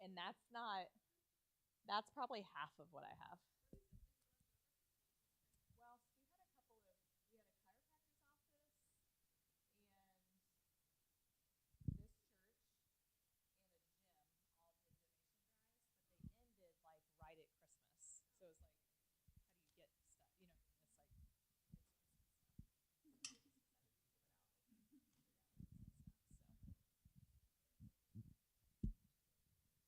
And that's probably half of what I have. Well, we had a chiropractor's office and this church and a gym all did donation drives, but they ended like right at Christmas. So it was like, how do you get stuff? You know, it's like it's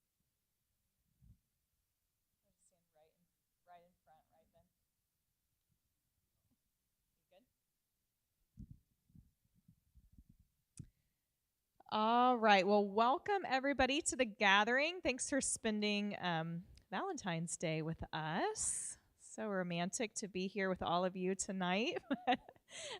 Christmas stuff. I just stand right in front, right, Ben? You good? All right. Well, welcome everybody to the gathering. Thanks for spending Valentine's Day with us. So romantic to be here with all of you tonight.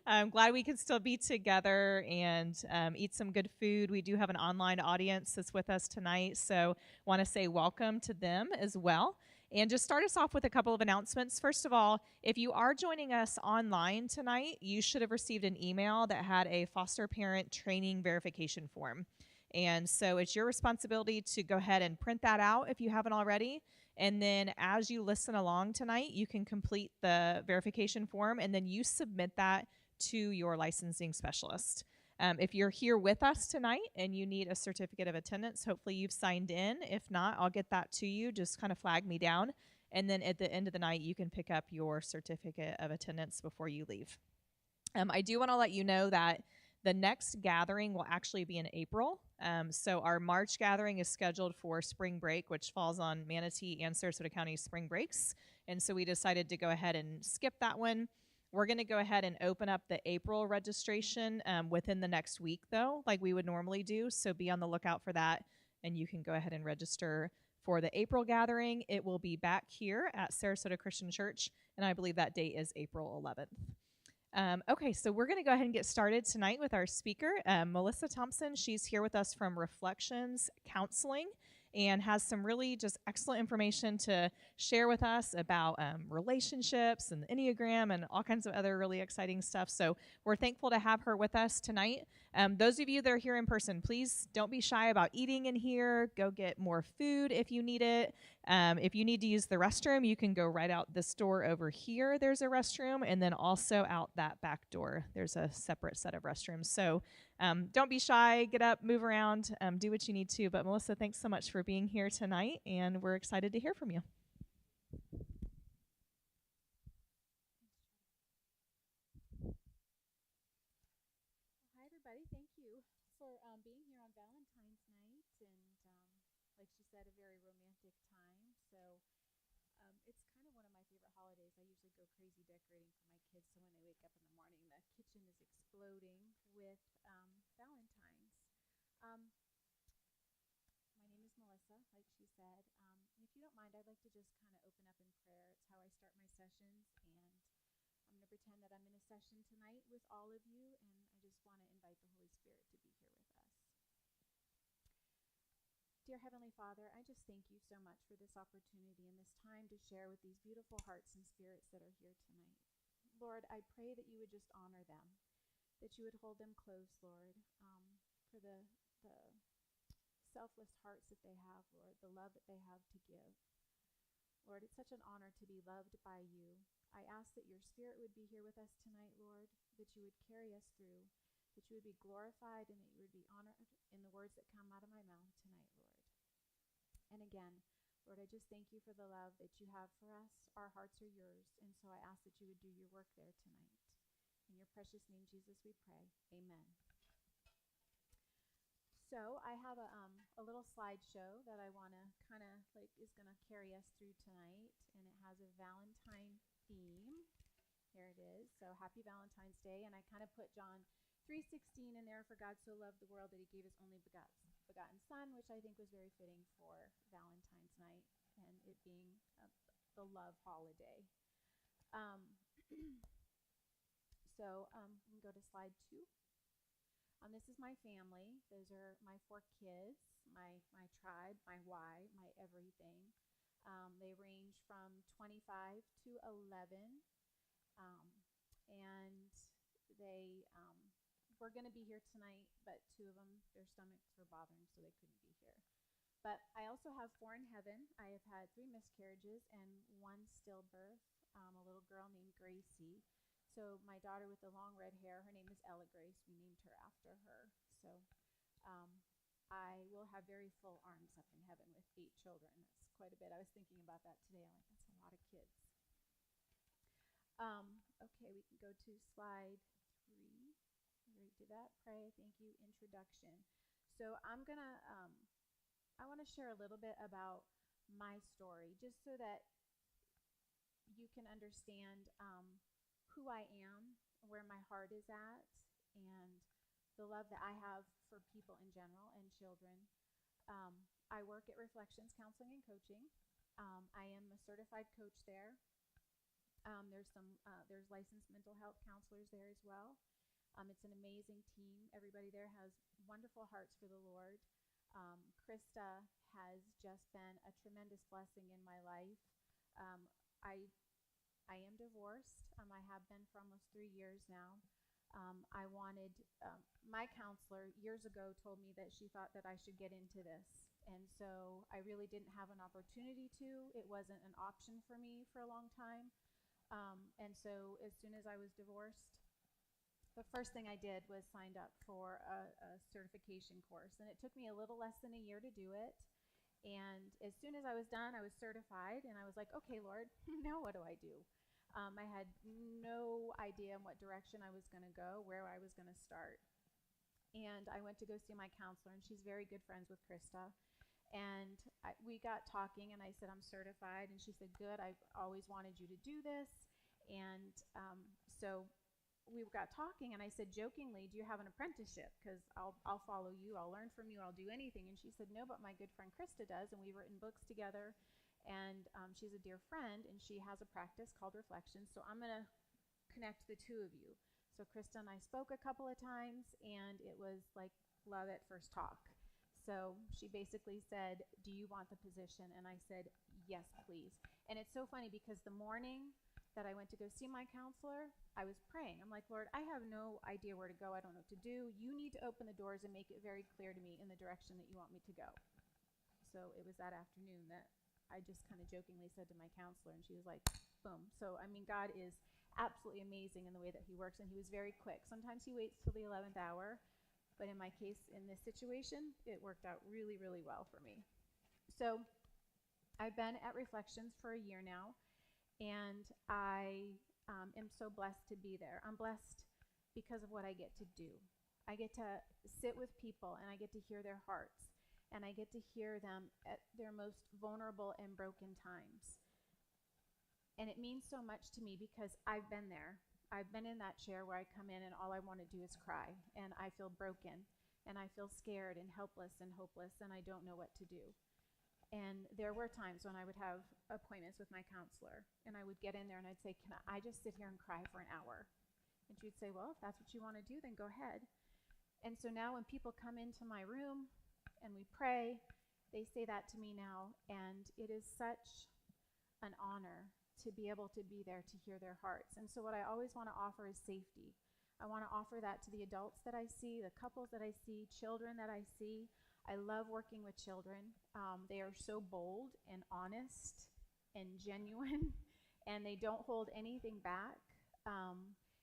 I'm glad we can still be together and eat some good food. We do have an online audience that's with us tonight, so want to say welcome to them as well. And just start us off with a couple of announcements. First of all, if you are joining us online tonight, you should have received an email that had a foster parent training verification form. And so it's your responsibility to go ahead and print that out if you haven't already. And then as you listen along tonight, you can complete the verification form and then you submit that to your licensing specialist. If you're here with us tonight and you need a certificate of attendance, hopefully you've signed in. If not, I'll get that to you. Just kind of flag me down. And then at the end of the night, you can pick up your certificate of attendance before you leave. I do want to let you know that the next gathering will actually be in April. So our March gathering is scheduled for spring break, which falls on Manatee and Sarasota County spring breaks. And so we decided to go ahead and skip that one. We're going to go ahead and open up the April registration within the next week, though, like we would normally do. So be on the lookout for that, and you can go ahead and register for the April gathering. It will be back here at Sarasota Christian Church, and I believe that date is April 11th. Okay, so we're going to go ahead and get started tonight with our speaker, Melissa Thompson. She's here with us from Reflections Counseling and has some really just excellent information to share with us about relationships and the Enneagram and all kinds of other really exciting stuff. So we're thankful to have her with us tonight. Those of you that are here in person, please don't be shy about eating in here. Go get more food if you need it. If you need to use the restroom, you can go right out this door over here. There's a restroom, and then also out that back door. There's a separate set of restrooms. So don't be shy. Get up, move around, do what you need to. But Melissa, thanks so much for being here tonight, and we're excited to hear from you. Hi, everybody. Thank you for being here on Valentine's night. And like she said, a very romantic time. So it's kind of one of my favorite holidays. I usually go crazy decorating for my kids. So when they wake up in the morning, the kitchen is exploding with Valentine's. Um, my name is Melissa, like she said. And if you don't mind, I'd like to just kind of open up in prayer. It's how I start my sessions. And I'm going to pretend that I'm in a session tonight with all of you, and I just want to invite the Holy Spirit to be here with us. Dear Heavenly Father, I just thank you so much for this opportunity and this time to share with these beautiful hearts and spirits that are here tonight. Lord, I pray that you would just honor them, that you would hold them close, Lord, for the selfless hearts that they have, Lord, the love that they have to give. Lord, it's such an honor to be loved by you. I ask that your Spirit would be here with us tonight, Lord, that you would carry us through, that you would be glorified, and that you would be honored in the words that come out of my mouth tonight, Lord. And again, Lord, I just thank you for the love that you have for us. Our hearts are yours, and so I ask that you would do your work there tonight. In your precious name, Jesus, we pray. Amen. So I have a little slideshow that I want to kind of like is going to carry us through tonight, and it has a Valentine theme. Here it is. So happy Valentine's Day, and I kind of put John 3:16 in there. For God so loved the world that he gave his only begotten Son, which I think was very fitting for Valentine's night and it being the love holiday. Um, we can go to slide 2. This is my family. Those are my 4 kids, my tribe, my why, my everything. They range from 25 to 11, and they were going to be here tonight, but 2 of them, their stomachs were bothering, so they couldn't be here. But I also have 4 in heaven. I have had 3 miscarriages and 1 stillbirth, a little girl named Gracie. So my daughter with the long red hair, her name is Ella Grace. We named her after her. So um, I will have very full arms up in heaven with 8 children. That's quite a bit. I was thinking about that today. I'm like, that's a lot of kids. Okay, we can go to slide 3. Right, did that. Pray. Thank you. Introduction. So I want to share a little bit about my story, just so that you can understand who I am, where my heart is at, and the love that I have for people in general and children. I work at Reflections Counseling and Coaching. I am a certified coach there. There's licensed mental health counselors there as well. It's an amazing team. Everybody there has wonderful hearts for the Lord. Krista has just been a tremendous blessing in my life. Um, I I am divorced. I have been for almost 3 years now. I wanted My counselor years ago told me that she thought that I should get into this, and so I really didn't have an opportunity to. It wasn't an option for me for a long time. And so as soon as I was divorced, the first thing I did was signed up for a certification course, and it took me a little less than a year to do it. And as soon as I was done, I was certified, and I was like, okay, Lord, now what do I do? I had no idea in what direction I was going to go, where I was going to start. And I went to go see my counselor, and she's very good friends with Krista. And we got talking, and I said, I'm certified. And she said, good, I've always wanted you to do this. And so we got talking, and I said jokingly, do you have an apprenticeship? Because I'll follow you, I'll learn from you, I'll do anything. And she said, no, but my good friend Krista does, and we've written books together. And she's a dear friend, and she has a practice called Reflections. So I'm going to connect the two of you. So Krista and I spoke a couple of times, and it was like love at first talk. So she basically said, do you want the position? And I said, yes, please. And it's so funny because the morning that I went to go see my counselor, I was praying. I'm like, Lord, I have no idea where to go. I don't know what to do. You need to open the doors and make it very clear to me in the direction that you want me to go. So it was that afternoon that I just kind of jokingly said to my counselor, and she was like, boom. So, I mean, God is absolutely amazing in the way that he works, and he was very quick. Sometimes he waits till the 11th hour, but in my case, in this situation, it worked out really, really well for me. So I've been at Reflections for a year now, and I am so blessed to be there. I'm blessed because of what I get to do. I get to sit with people, and I get to hear their hearts, and I get to hear them at their most vulnerable and broken times. And it means so much to me because I've been there. I've been in that chair where I come in and all I want to do is cry, and I feel broken, and I feel scared and helpless and hopeless, and I don't know what to do. And there were times when I would have appointments with my counselor, and I would get in there and I'd say, can I just sit here and cry for an hour? And she'd say, well, if that's what you want to do, then go ahead. And so now when people come into my room and we pray, they say that to me now, and it is such an honor to be able to be there to hear their hearts. And so what I always want to offer is safety. I want to offer that to the adults that I see, the couples that I see, children that I see. I love working with children. They are so bold and honest and genuine, and they don't hold anything back.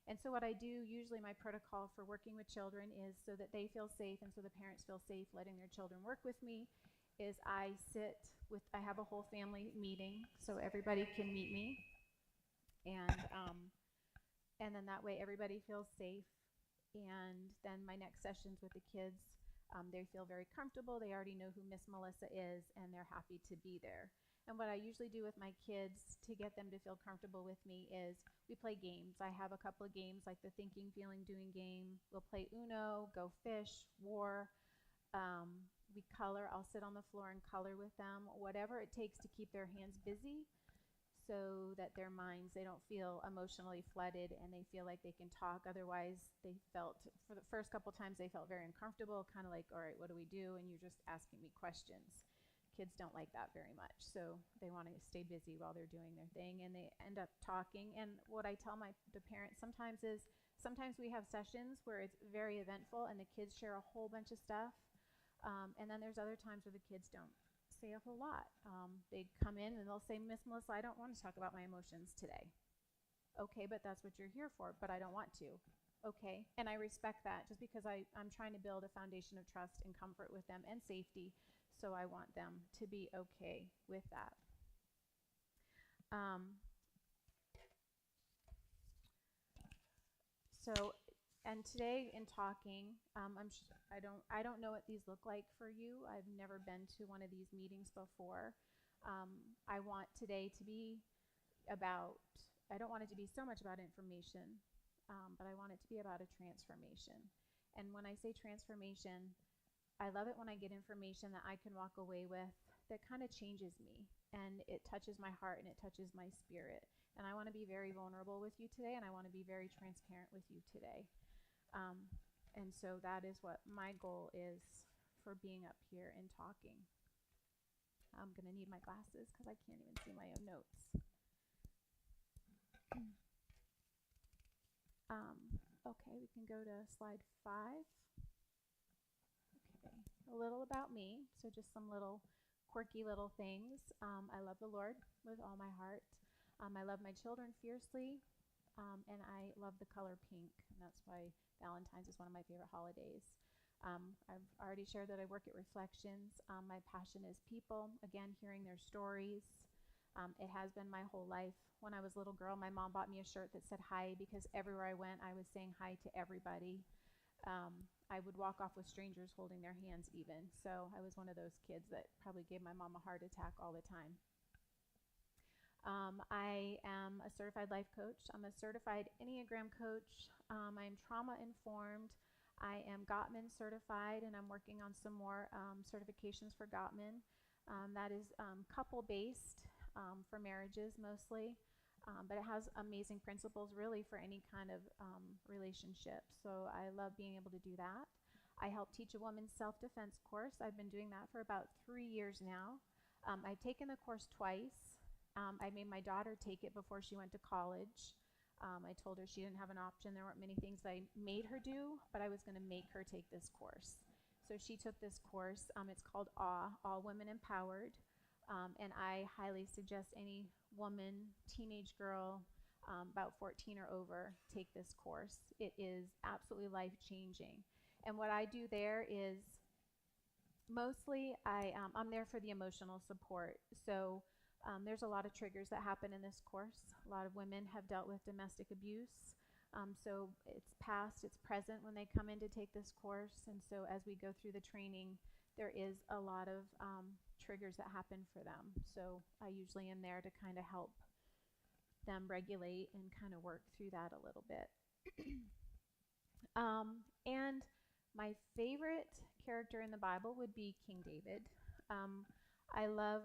And so what I do, usually my protocol for working with children is so that they feel safe and so the parents feel safe letting their children work with me, is I have a whole family meeting so everybody can meet me. And then that way everybody feels safe. And then my next sessions with the kids, they feel very comfortable. They already know who Miss Melissa is, and they're happy to be there. And what I usually do with my kids to get them to feel comfortable with me is we play games. I have a couple of games like the thinking, feeling, doing game. We'll play Uno, go fish, war. We color. I'll sit on the floor and color with them, whatever it takes to keep their hands busy so that their minds, they don't feel emotionally flooded and they feel like they can talk. Otherwise, for the first couple times, they felt very uncomfortable, kind of like, all right, what do we do? And you're just asking me questions. Kids don't like that very much, so they want to stay busy while they're doing their thing, and they end up talking. And what I tell the parents sometimes is, sometimes we have sessions where it's very eventful and the kids share a whole bunch of stuff, and then there's other times where the kids don't. say a whole lot. They come in and they'll say, Miss Melissa, I don't want to talk about my emotions today. Okay, but that's what you're here for, but I don't want to. Okay, and I respect that just because I'm trying to build a foundation of trust and comfort with them and safety, so I want them to be okay with that. Um, so, and today in talking, I don't know what these look like for you. I've never been to one of these meetings before. I want today to be about, I don't want it to be so much about information, but I want it to be about a transformation. And when I say transformation, I love it when I get information that I can walk away with that kind of changes me and it touches my heart and it touches my spirit. And I want to be very vulnerable with you today, and I want to be very transparent with you today. Um, and so that is what my goal is for being up here and talking. I'm going to need my glasses because I can't even see my own notes. Okay, we can go to slide 5. Okay, a little about me. So just some little quirky little things. I love the Lord with all my heart. I love my children fiercely, and I love the color pink, and that's why Valentine's is one of my favorite holidays. I've already shared that I work at Reflections. My passion is people, again, hearing their stories. It has been my whole life. When I was a little girl, my mom bought me a shirt that said hi because everywhere I went, I was saying hi to everybody. I would walk off with strangers holding their hands even. So I was one of those kids that probably gave my mom a heart attack all the time. I am a certified life coach. I'm a certified Enneagram coach. I'm trauma informed. I am Gottman certified, and I'm working on some more certifications for Gottman. That is couple based for marriages mostly, but it has amazing principles really for any kind of relationship. So I love being able to do that. I help teach a woman's self-defense course. I've been doing that for about 3 years now. I've taken the course twice. I made my daughter take it before she went to college. I told her she didn't have an option. There weren't many things I made her do, but I was going to make her take this course. So she took this course. It's called AWE, All Women Empowered. And I highly suggest any woman, teenage girl, about 14 or over, take this course. It is absolutely life-changing. And what I do there is mostly I'm there for the emotional support. So there's a lot of triggers that happen in this course. A lot of women have dealt with domestic abuse. So it's past, it's present when they come in to take this course. And so as we go through the training, there is a lot of triggers that happen for them. So I usually am there to kind of help them regulate and kind of work through that a little bit. And my favorite character in the Bible would be King David. I love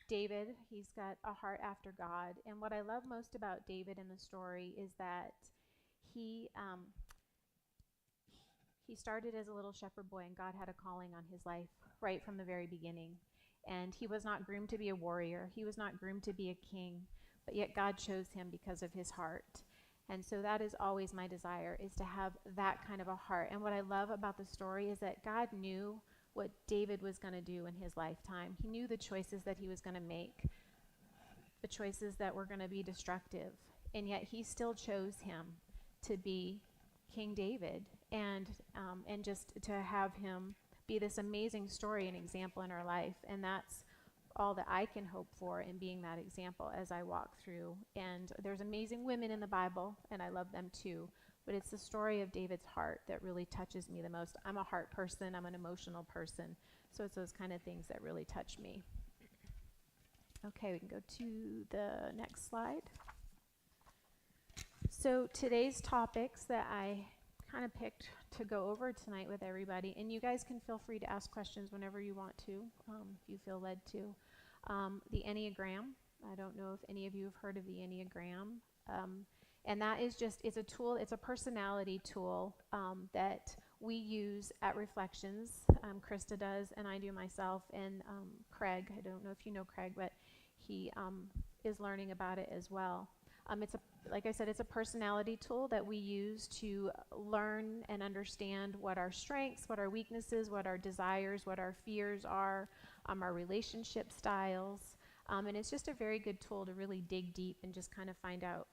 David. He's got a heart after God. And what I love most about David in the story is that he started as a little shepherd boy, and God had a calling on his life right from the very beginning. And he was not groomed to be a warrior. He was not groomed to be a king, but yet God chose him because of his heart. And so that is always my desire, is to have that kind of a heart. And what I love about the story is that God knew what David was going to do in his lifetime. He knew the choices that he was going to make, the choices that were going to be destructive. And yet he still chose him to be King David, and just to have him be this amazing story and example in our life. And that's all that I can hope for in being that example as I walk through. And there's amazing women in the Bible, and I love them too. But it's the story of David's heart that really touches me the most. I'm a heart person. I'm an emotional person. So it's those kind of things that really touch me. Okay, we can go to the next slide. So today's topics that I kind of picked to go over tonight with everybody, and you guys can feel free to ask questions whenever you want to, if you feel led to. The Enneagram. I don't know if any of you have heard of the Enneagram. And that is just, it's a tool, it's a personality tool that we use at Reflections. Krista does, and I do myself, and Craig, I don't know if you know Craig, but he is learning about it as well. It's a, like I said, it's a personality tool that we use to learn and understand what our strengths, what our weaknesses, what our desires, what our fears are, our relationship styles. And it's just a very good tool to really dig deep and just kind of find out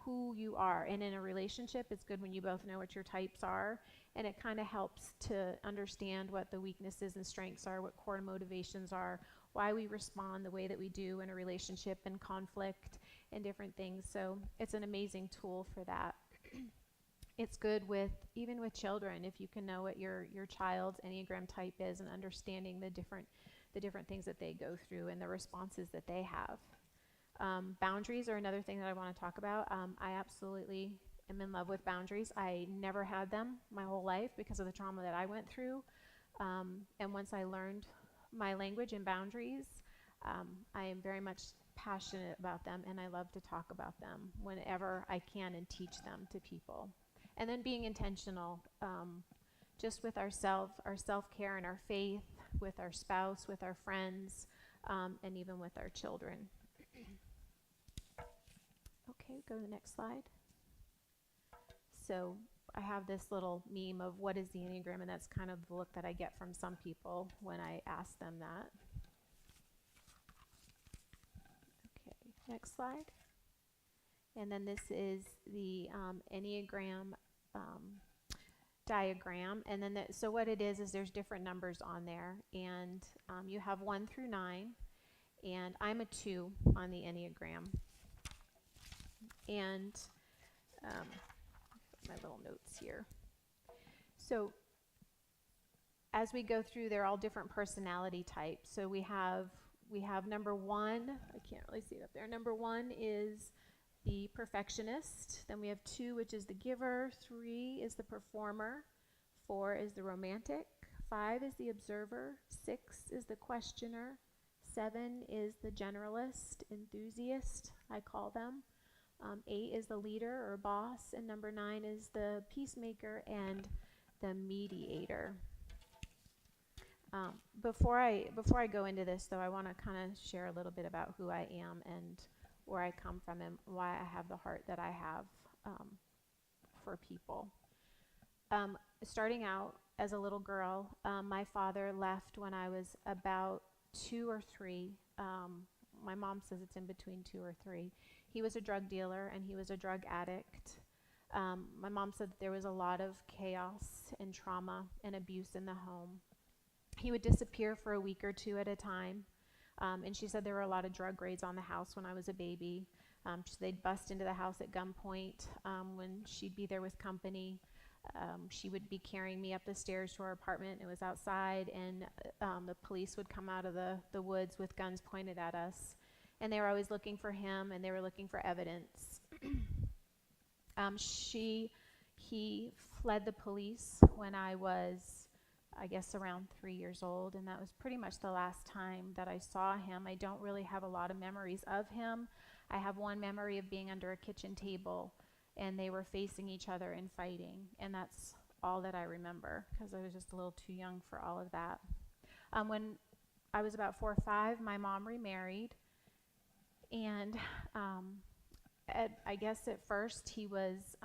who you are. And in a relationship, it's good when you both know what your types are, and it kind of helps to understand what the weaknesses and strengths are, what core motivations are, why we respond the way that we do in a relationship and conflict and different things. So it's an amazing tool for that. It's good with even with children, if you can know what your child's Enneagram type is and understanding the different things that they go through and the responses that they have. Boundaries are another thing that I want to talk about. I absolutely am in love with boundaries. I never had them my whole life because of the trauma that I went through. And once I learned my language and boundaries, I am very much passionate about them, and I love to talk about them whenever I can and teach them to people. And then being intentional, just with our self-care and our faith, with our spouse, with our friends, and even with our children. Okay, go to the next slide. So I have this little meme of what is the Enneagram, and that's kind of the look that I get from some people when I ask them that. Okay, next slide. And then this is the Enneagram diagram. And then so what it is there's different numbers on there, and you have 1 through 9, and I'm a 2 on the Enneagram. And my little notes here. So as we go through, they're all different personality types. So we have number 1. I can't really see it up there. Number 1 is the perfectionist. Then we have 2, which is the giver. 3 is the performer. 4 is the romantic. 5 is the observer. 6 is the questioner. 7 is the generalist, enthusiast, I call them. 8 is the leader or boss, and number 9 is the peacemaker and the mediator. Before I go into this, though, I want to kind of share a little bit about who I am and where I come from and why I have the heart that I have for people. Starting out as a little girl, my father left when I was about 2 or 3. My mom says it's in between 2 or 3. He was a drug dealer and he was a drug addict. My mom said that there was a lot of chaos and trauma and abuse in the home. He would disappear for a week or 2 at a time. And she said there were a lot of drug raids on the house when I was a baby. They'd bust into the house at gunpoint when she'd be there with company. She would be carrying me up the stairs to our apartment. It was outside, and the police would come out of the woods with guns pointed at us. And they were always looking for him, and they were looking for evidence. He fled the police when I was, I guess, around 3 years old, and that was pretty much the last time that I saw him. I don't really have a lot of memories of him. I have one memory of being under a kitchen table, and they were facing each other and fighting, and that's all that I remember because I was just a little too young for all of that. When I was about 4 or 5, my mom remarried, and I guess at first he was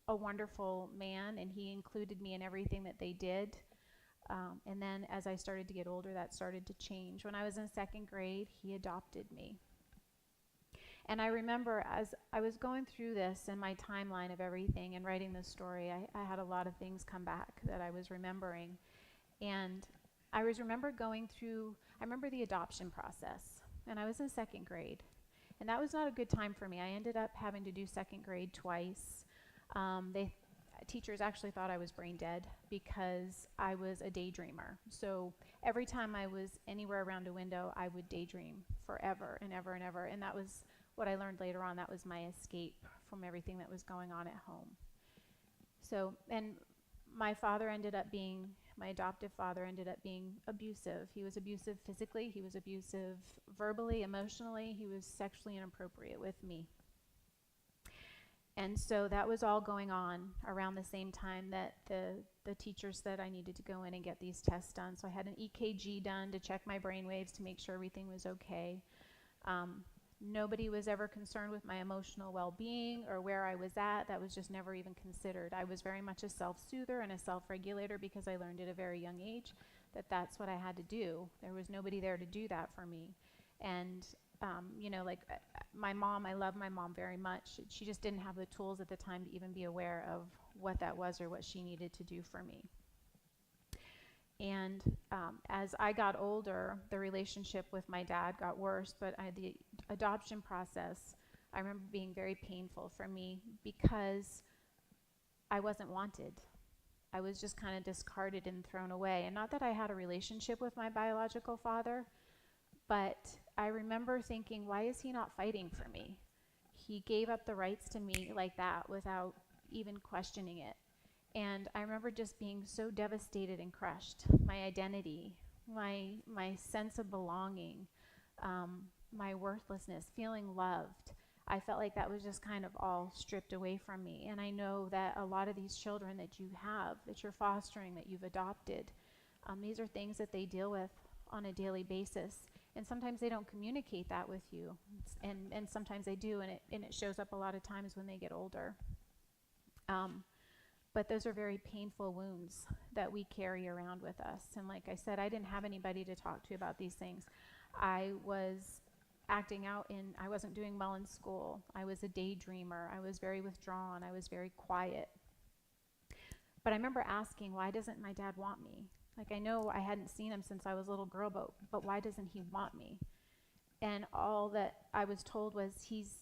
a wonderful man, and he included me in everything that they did. And then as I started to get older, that started to change. When I was in 2nd grade, he adopted me. And I remember as I was going through this and my timeline of everything and writing this story, I had a lot of things come back that I was remembering. And I remember the adoption process. And I was in 2nd grade. And that was not a good time for me. I ended up having to do 2nd grade twice. Teachers actually thought I was brain dead because I was a daydreamer. So every time I was anywhere around a window, I would daydream forever and ever and ever. And that was what I learned later on. That was my escape from everything that was going on at home. So, and my adoptive father ended up being abusive. He was abusive physically, he was abusive verbally, emotionally, he was sexually inappropriate with me. And so that was all going on around the same time that the teacher said I needed to go in and get these tests done. So I had an EKG done to check my brain waves to make sure everything was okay. Nobody was ever concerned with my emotional well-being or where I was at. That was just never even considered. I was very much a self-soother and a self-regulator because I learned at a very young age that that's what I had to do. There was nobody there to do that for me. And my mom, I love my mom very much. She just didn't have the tools at the time to even be aware of what that was or what she needed to do for me. And as I got older, the relationship with my dad got worse, but the adoption process, I remember being very painful for me because I wasn't wanted. I was just kind of discarded and thrown away. And not that I had a relationship with my biological father, but I remember thinking, why is he not fighting for me? He gave up the rights to me like that without even questioning it. And I remember just being so devastated and crushed. My identity, my sense of belonging, my worthlessness, feeling loved. I felt like that was just kind of all stripped away from me. And I know that a lot of these children that you have, that you're fostering, that you've adopted, these are things that they deal with on a daily basis. And sometimes they don't communicate that with you. And sometimes they do, and it shows up a lot of times when they get older. But those are very painful wounds that we carry around with us. And like I said, I didn't have anybody to talk to about these things. I was acting out I wasn't doing well in school. I was a daydreamer. I was very withdrawn. I was very quiet. But I remember asking, why doesn't my dad want me? Like, I know I hadn't seen him since I was a little girl, but why doesn't he want me? And all that I was told was he's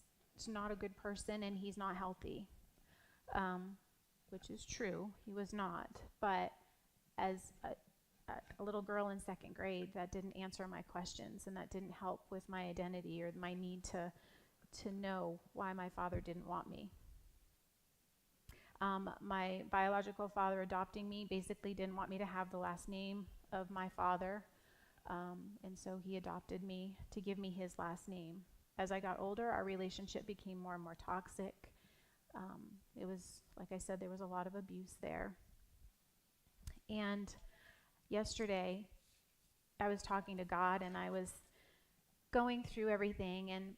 not a good person and he's not healthy. Which is true, he was not. But as a little girl in second grade, that didn't answer my questions, and that didn't help with my identity or my need to know why my father didn't want me. My biological father adopting me basically didn't want me to have the last name of my father, and so he adopted me to give me his last name. As I got older, our relationship became more and more toxic. It was, like I said, there was a lot of abuse there. And yesterday, I was talking to God, and I was going through everything. And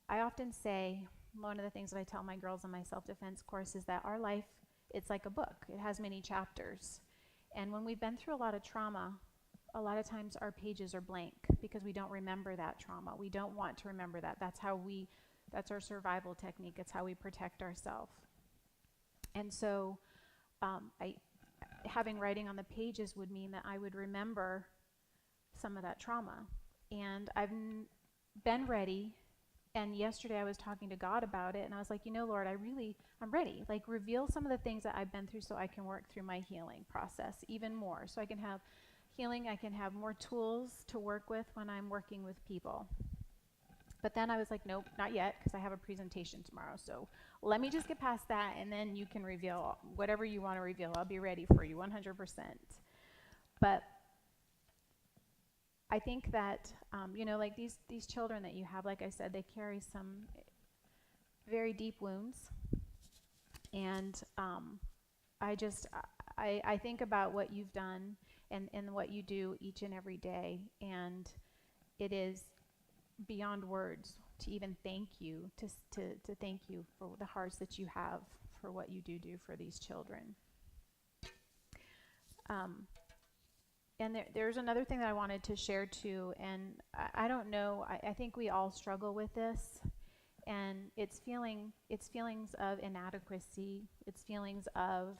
I often say, one of the things that I tell my girls in my self-defense course is that our life, it's like a book. It has many chapters. And when we've been through a lot of trauma, a lot of times our pages are blank because we don't remember that trauma. We don't want to remember that. That's our survival technique. It's how we protect ourselves. And so having writing on the pages would mean that I would remember some of that trauma. And I've been ready. And yesterday I was talking to God about it, and I was like, Lord, I'm ready. Like, reveal some of the things that I've been through so I can work through my healing process even more. So I can have healing, I can have more tools to work with when I'm working with people. But then I was like, nope, not yet, because I have a presentation tomorrow. So let me just get past that, and then you can reveal whatever you want to reveal. I'll be ready for you 100%. But I think that, like these children that you have, like I said, they carry some very deep wounds. And I think about what you've done and what you do each and every day. And it is beyond words to even thank you, to thank you for the hearts that you have for what you do for these children. And there's another thing that I wanted to share too, and I don't know, I think we all struggle with this, and it's feelings of inadequacy, it's feelings of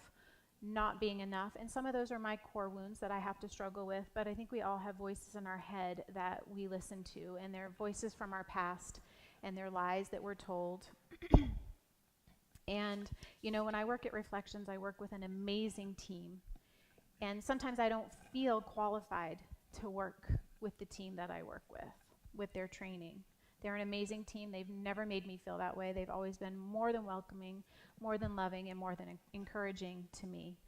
not being enough, and some of those are my core wounds that I have to struggle with, but I think we all have voices in our head that we listen to, and they're voices from our past, and they're lies that we're told. And, when I work at Reflections, I work with an amazing team. And sometimes I don't feel qualified to work with the team that I work with their training. They're an amazing team. They've never made me feel that way. They've always been more than welcoming, more than loving, and more than encouraging to me.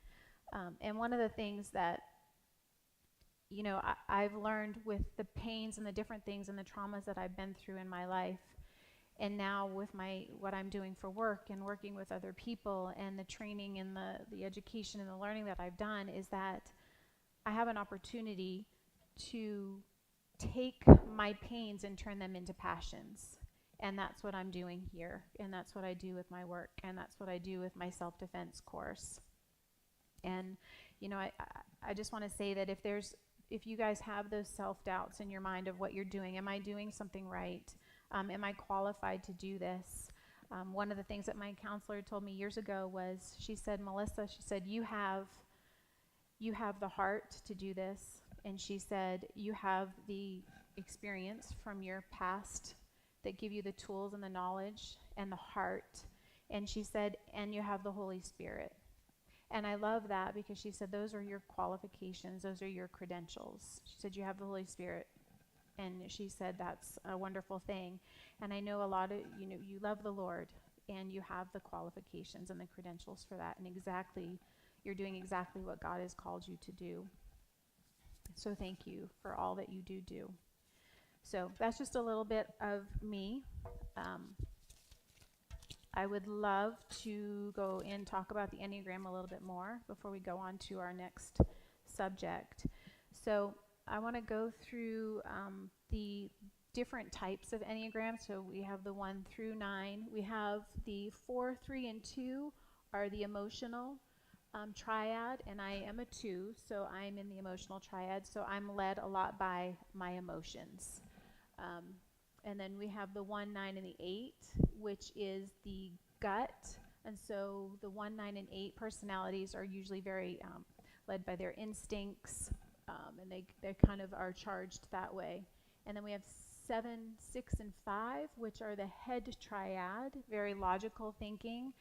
And one of the things that, I've learned with the pains and the different things and the traumas that I've been through in my life, and now with what I'm doing for work and working with other people and the training and the education and the learning that I've done, is that I have an opportunity to take my pains and turn them into passions. And that's what I'm doing here. And that's what I do with my work. And that's what I do with my self-defense course. And, you know, I just want to say that if you guys have those self-doubts in your mind of what you're doing, am I doing something right? Am I qualified to do this? One of the things that my counselor told me years ago was, she said, Melissa, she said, you have the heart to do this. And she said, you have the experience from your past that give you the tools and the knowledge and the heart. And she said, and you have the Holy Spirit. And I love that because she said, those are your qualifications, those are your credentials. She said, you have the Holy Spirit. And she said, that's a wonderful thing. And I know a lot of, you love the Lord and you have the qualifications and the credentials for that. And you're doing exactly what God has called you to do. So thank you for all that you do. So that's just a little bit of me. I would love to go and talk about the Enneagram a little bit more before we go on to our next subject. So I want to go through the different types of Enneagram. So we have the 1 through 9. We have the 4, 3, and 2 are the emotional triad, and I am a 2, so I'm in the emotional triad. So I'm led a lot by my emotions. And then we have the 1, 9, and the 8, which is the gut. And so the 1, 9, and 8 personalities are usually very led by their instincts, and they kind of are charged that way. And then we have 7, 6, and 5, which are the head triad, very logical thinking.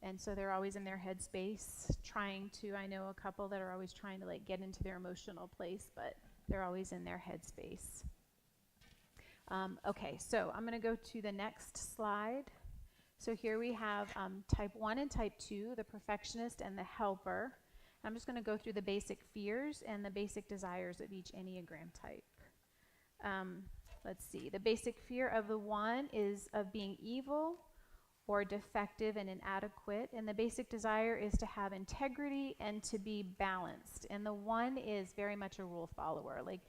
And so they're always in their head space I know a couple that are always trying to like get into their emotional place, but they're always in their head space. Okay, so I'm going to go to the next slide. So here we have type 1 and type 2, the perfectionist and the helper. I'm just going to go through the basic fears and the basic desires of each Enneagram type. Let's see. The basic fear of the 1 is of being evil or defective and inadequate. And the basic desire is to have integrity and to be balanced. And the 1 is very much a rule follower. Like,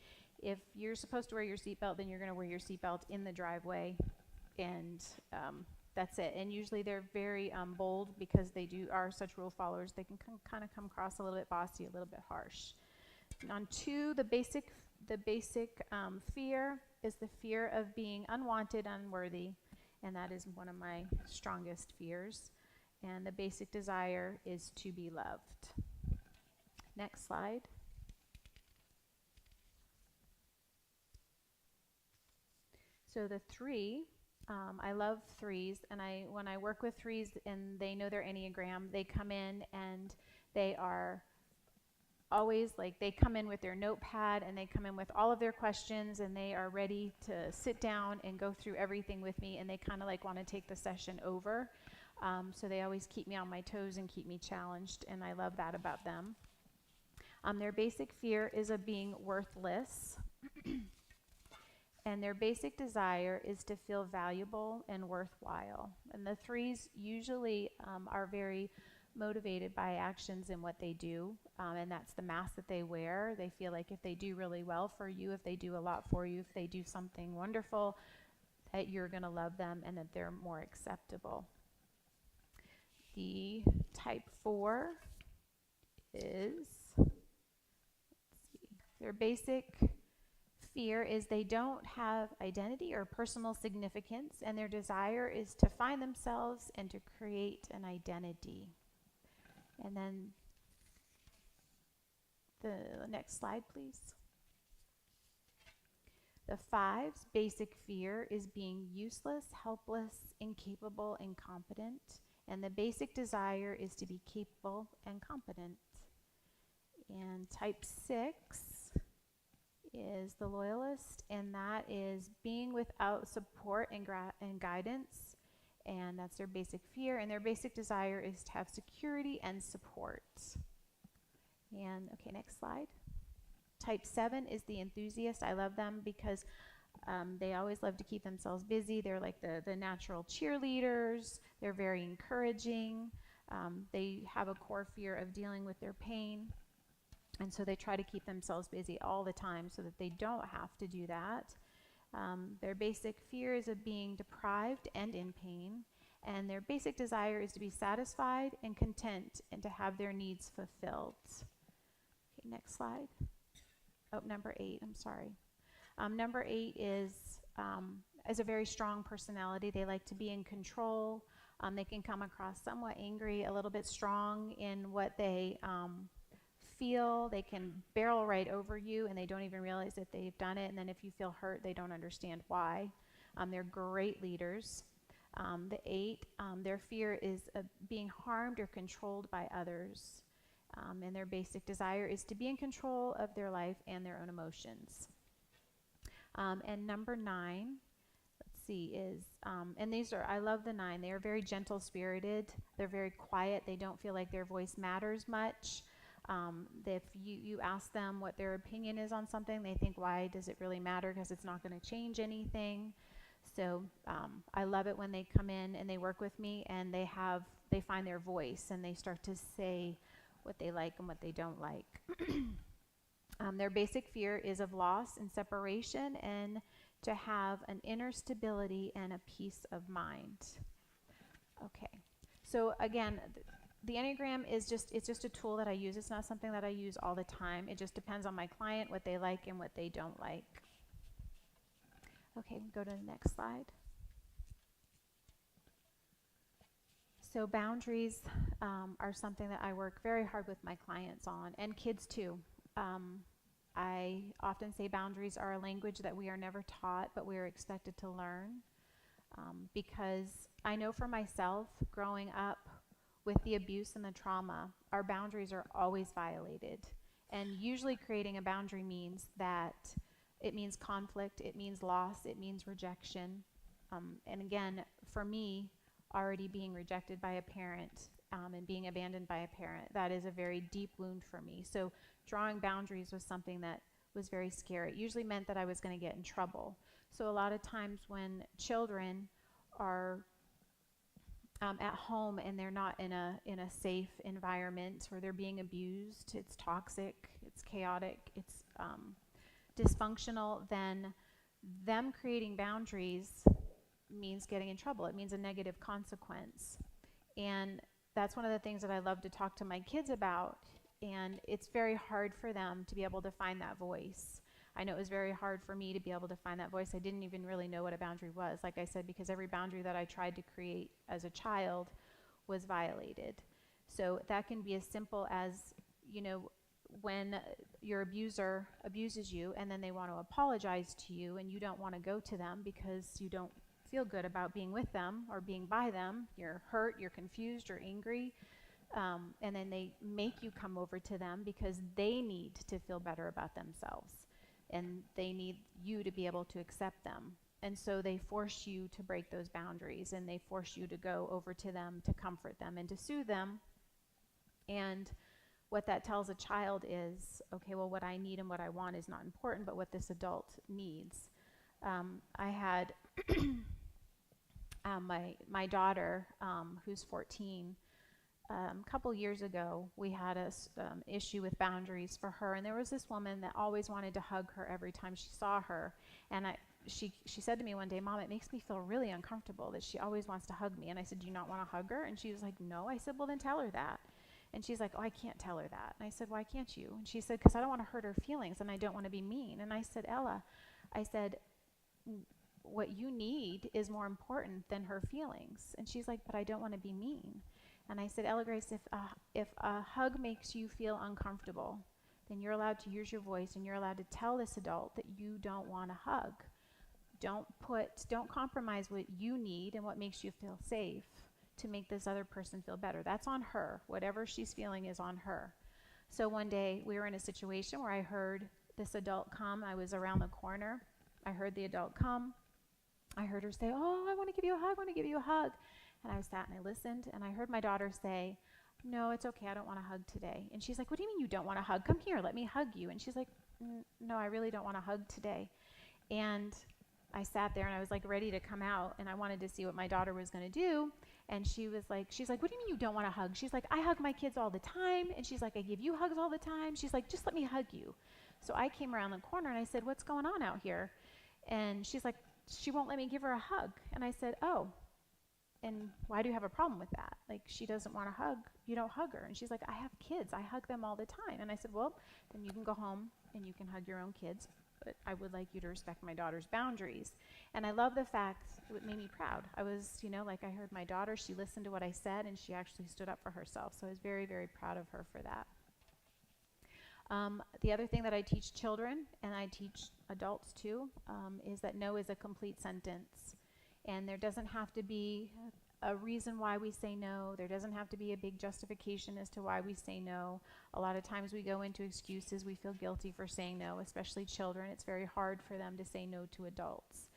if you're supposed to wear your seatbelt, then you're going to wear your seatbelt in the driveway, and that's it. And usually they're very bold because they are such rule followers. They can kind of come across a little bit bossy, a little bit harsh. And on 2, the basic fear is the fear of being unwanted, unworthy, and that is one of my strongest fears. And the basic desire is to be loved. Next slide. So the 3, I love 3s, and when I work with 3s and they know their Enneagram, they come in and they are always like, they come in with their notepad and they come in with all of their questions and they are ready to sit down and go through everything with me, and they kind of like want to take the session over. So they always keep me on my toes and keep me challenged, and I love that about them. Their basic fear is of being worthless. And their basic desire is to feel valuable and worthwhile. And the 3s usually are very motivated by actions in what they do, and that's the mask that they wear. They feel like if they do really well for you, if they do a lot for you, if they do something wonderful, that you're going to love them and that they're more acceptable. The type 4 is, their basic fear is they don't have identity or personal significance, and their desire is to find themselves and to create an identity. And then the next slide, please. The 5's basic fear is being useless, helpless, incapable, incompetent, and the basic desire is to be capable and competent. And type 6 is the loyalist, and that is being without support and guidance, and that's their basic fear, and their basic desire is to have security and support. And okay, next slide. Type 7 is the enthusiast. I love them because they always love to keep themselves busy. They're like the natural cheerleaders. They're very encouraging. They have a core fear of dealing with their pain. And so they try to keep themselves busy all the time so that they don't have to do that. Their basic fear is of being deprived and in pain, and their basic desire is to be satisfied and content and to have their needs fulfilled. Okay, next slide. Oh, number 8, I'm sorry. Number 8 is a very strong personality. They like to be in control. They can come across somewhat angry, a little bit strong in what they feel. They can barrel right over you and they don't even realize that they've done it. And then if you feel hurt, they don't understand why. They're great leaders. The 8, their fear is of being harmed or controlled by others. And their basic desire is to be in control of their life and their own emotions. And number 9, let's see, and these are, I love the 9. They are very gentle spirited. They're very quiet. They don't feel like their voice matters much. If you ask them what their opinion is on something, they think, why does it really matter? Because it's not going to change anything. So I love it when they come in and they work with me and they find their voice and they start to say what they like and what they don't like. Their basic fear is of loss and separation and to have an inner stability and a peace of mind. Okay, so again, the Enneagram is just a tool that I use. It's not something that I use all the time. It just depends on my client, what they like and what they don't like. Okay, go to the next slide. So boundaries are something that I work very hard with my clients on, and kids too. I often say boundaries are a language that we are never taught, but we are expected to learn. Because I know for myself, growing up with the abuse and the trauma, our boundaries are always violated. And usually creating a boundary means that it means conflict, it means loss, it means rejection. And again, for me, already being rejected by a parent and being abandoned by a parent, that is a very deep wound for me. So drawing boundaries was something that was very scary. It usually meant that I was going to get in trouble. So a lot of times when children are at home and they're not in a safe environment or they're being abused, it's toxic, it's chaotic, it's dysfunctional, then them creating boundaries means getting in trouble. It means a negative consequence. And that's one of the things that I love to talk to my kids about. And it's very hard for them to be able to find that voice. I know it was very hard for me to be able to find that voice. I didn't even really know what a boundary was, like I said, because every boundary that I tried to create as a child was violated. So that can be as simple as, when your abuser abuses you and then they want to apologize to you and you don't want to go to them because you don't feel good about being with them or being by them, you're hurt, you're confused, you're angry, and then they make you come over to them because they need to feel better about themselves and they need you to be able to accept them. And so they force you to break those boundaries and they force you to go over to them to comfort them and to soothe them. And what that tells a child is, okay, well, what I need and what I want is not important, but what this adult needs. I had my daughter, who's 14, a couple years ago, we had a issue with boundaries for her, and there was this woman that always wanted to hug her every time she saw her, and she said to me one day, Mom, it makes me feel really uncomfortable that she always wants to hug me. And I said, do you not want to hug her? And she was like, no. I said, well, then tell her that. And she's like, oh, I can't tell her that. And I said, why can't you? And she said, because I don't want to hurt her feelings and I don't want to be mean. And I said, Ella, I said, what you need is more important than her feelings. And she's like, but I don't want to be mean. And I said, Ella Grace, if a hug makes you feel uncomfortable, then you're allowed to use your voice and you're allowed to tell this adult that you don't want a hug. Don't compromise what you need and what makes you feel safe to make this other person feel better. That's on her. Whatever she's feeling is on her. So one day we were in a situation where I heard this adult come. I was around the corner. I heard the adult come. I heard her say, oh, I want to give you a hug, I want to give you a hug. And I sat and I listened, and I heard my daughter say, no, it's okay, I don't want a hug today. And she's like, what do you mean you don't want a hug? Come here, let me hug you. And she's like, no, I really don't want a hug today. And I sat there and I was like ready to come out, and I wanted to see what my daughter was going to do. And she's like, what do you mean you don't want a hug? She's like, I hug my kids all the time. And she's like, I give you hugs all the time. She's like, just let me hug you. So I came around the corner and I said, what's going on out here? And she's like, she won't let me give her a hug. And I said, oh, and why do you have a problem with that? Like, she doesn't want a hug. You don't hug her. And she's like, I have kids. I hug them all the time. And I said, well, then you can go home and you can hug your own kids. But I would like you to respect my daughter's boundaries. And I love the fact it made me proud. I was, like I heard my daughter, she listened to what I said and she actually stood up for herself. So I was very, very proud of her for that. The other thing that I teach children, and I teach adults too, is that no is a complete sentence. And there doesn't have to be a reason why we say no. There doesn't have to be a big justification as to why we say no. A lot of times we go into excuses. We feel guilty for saying no, especially children. It's very hard for them to say no to adults.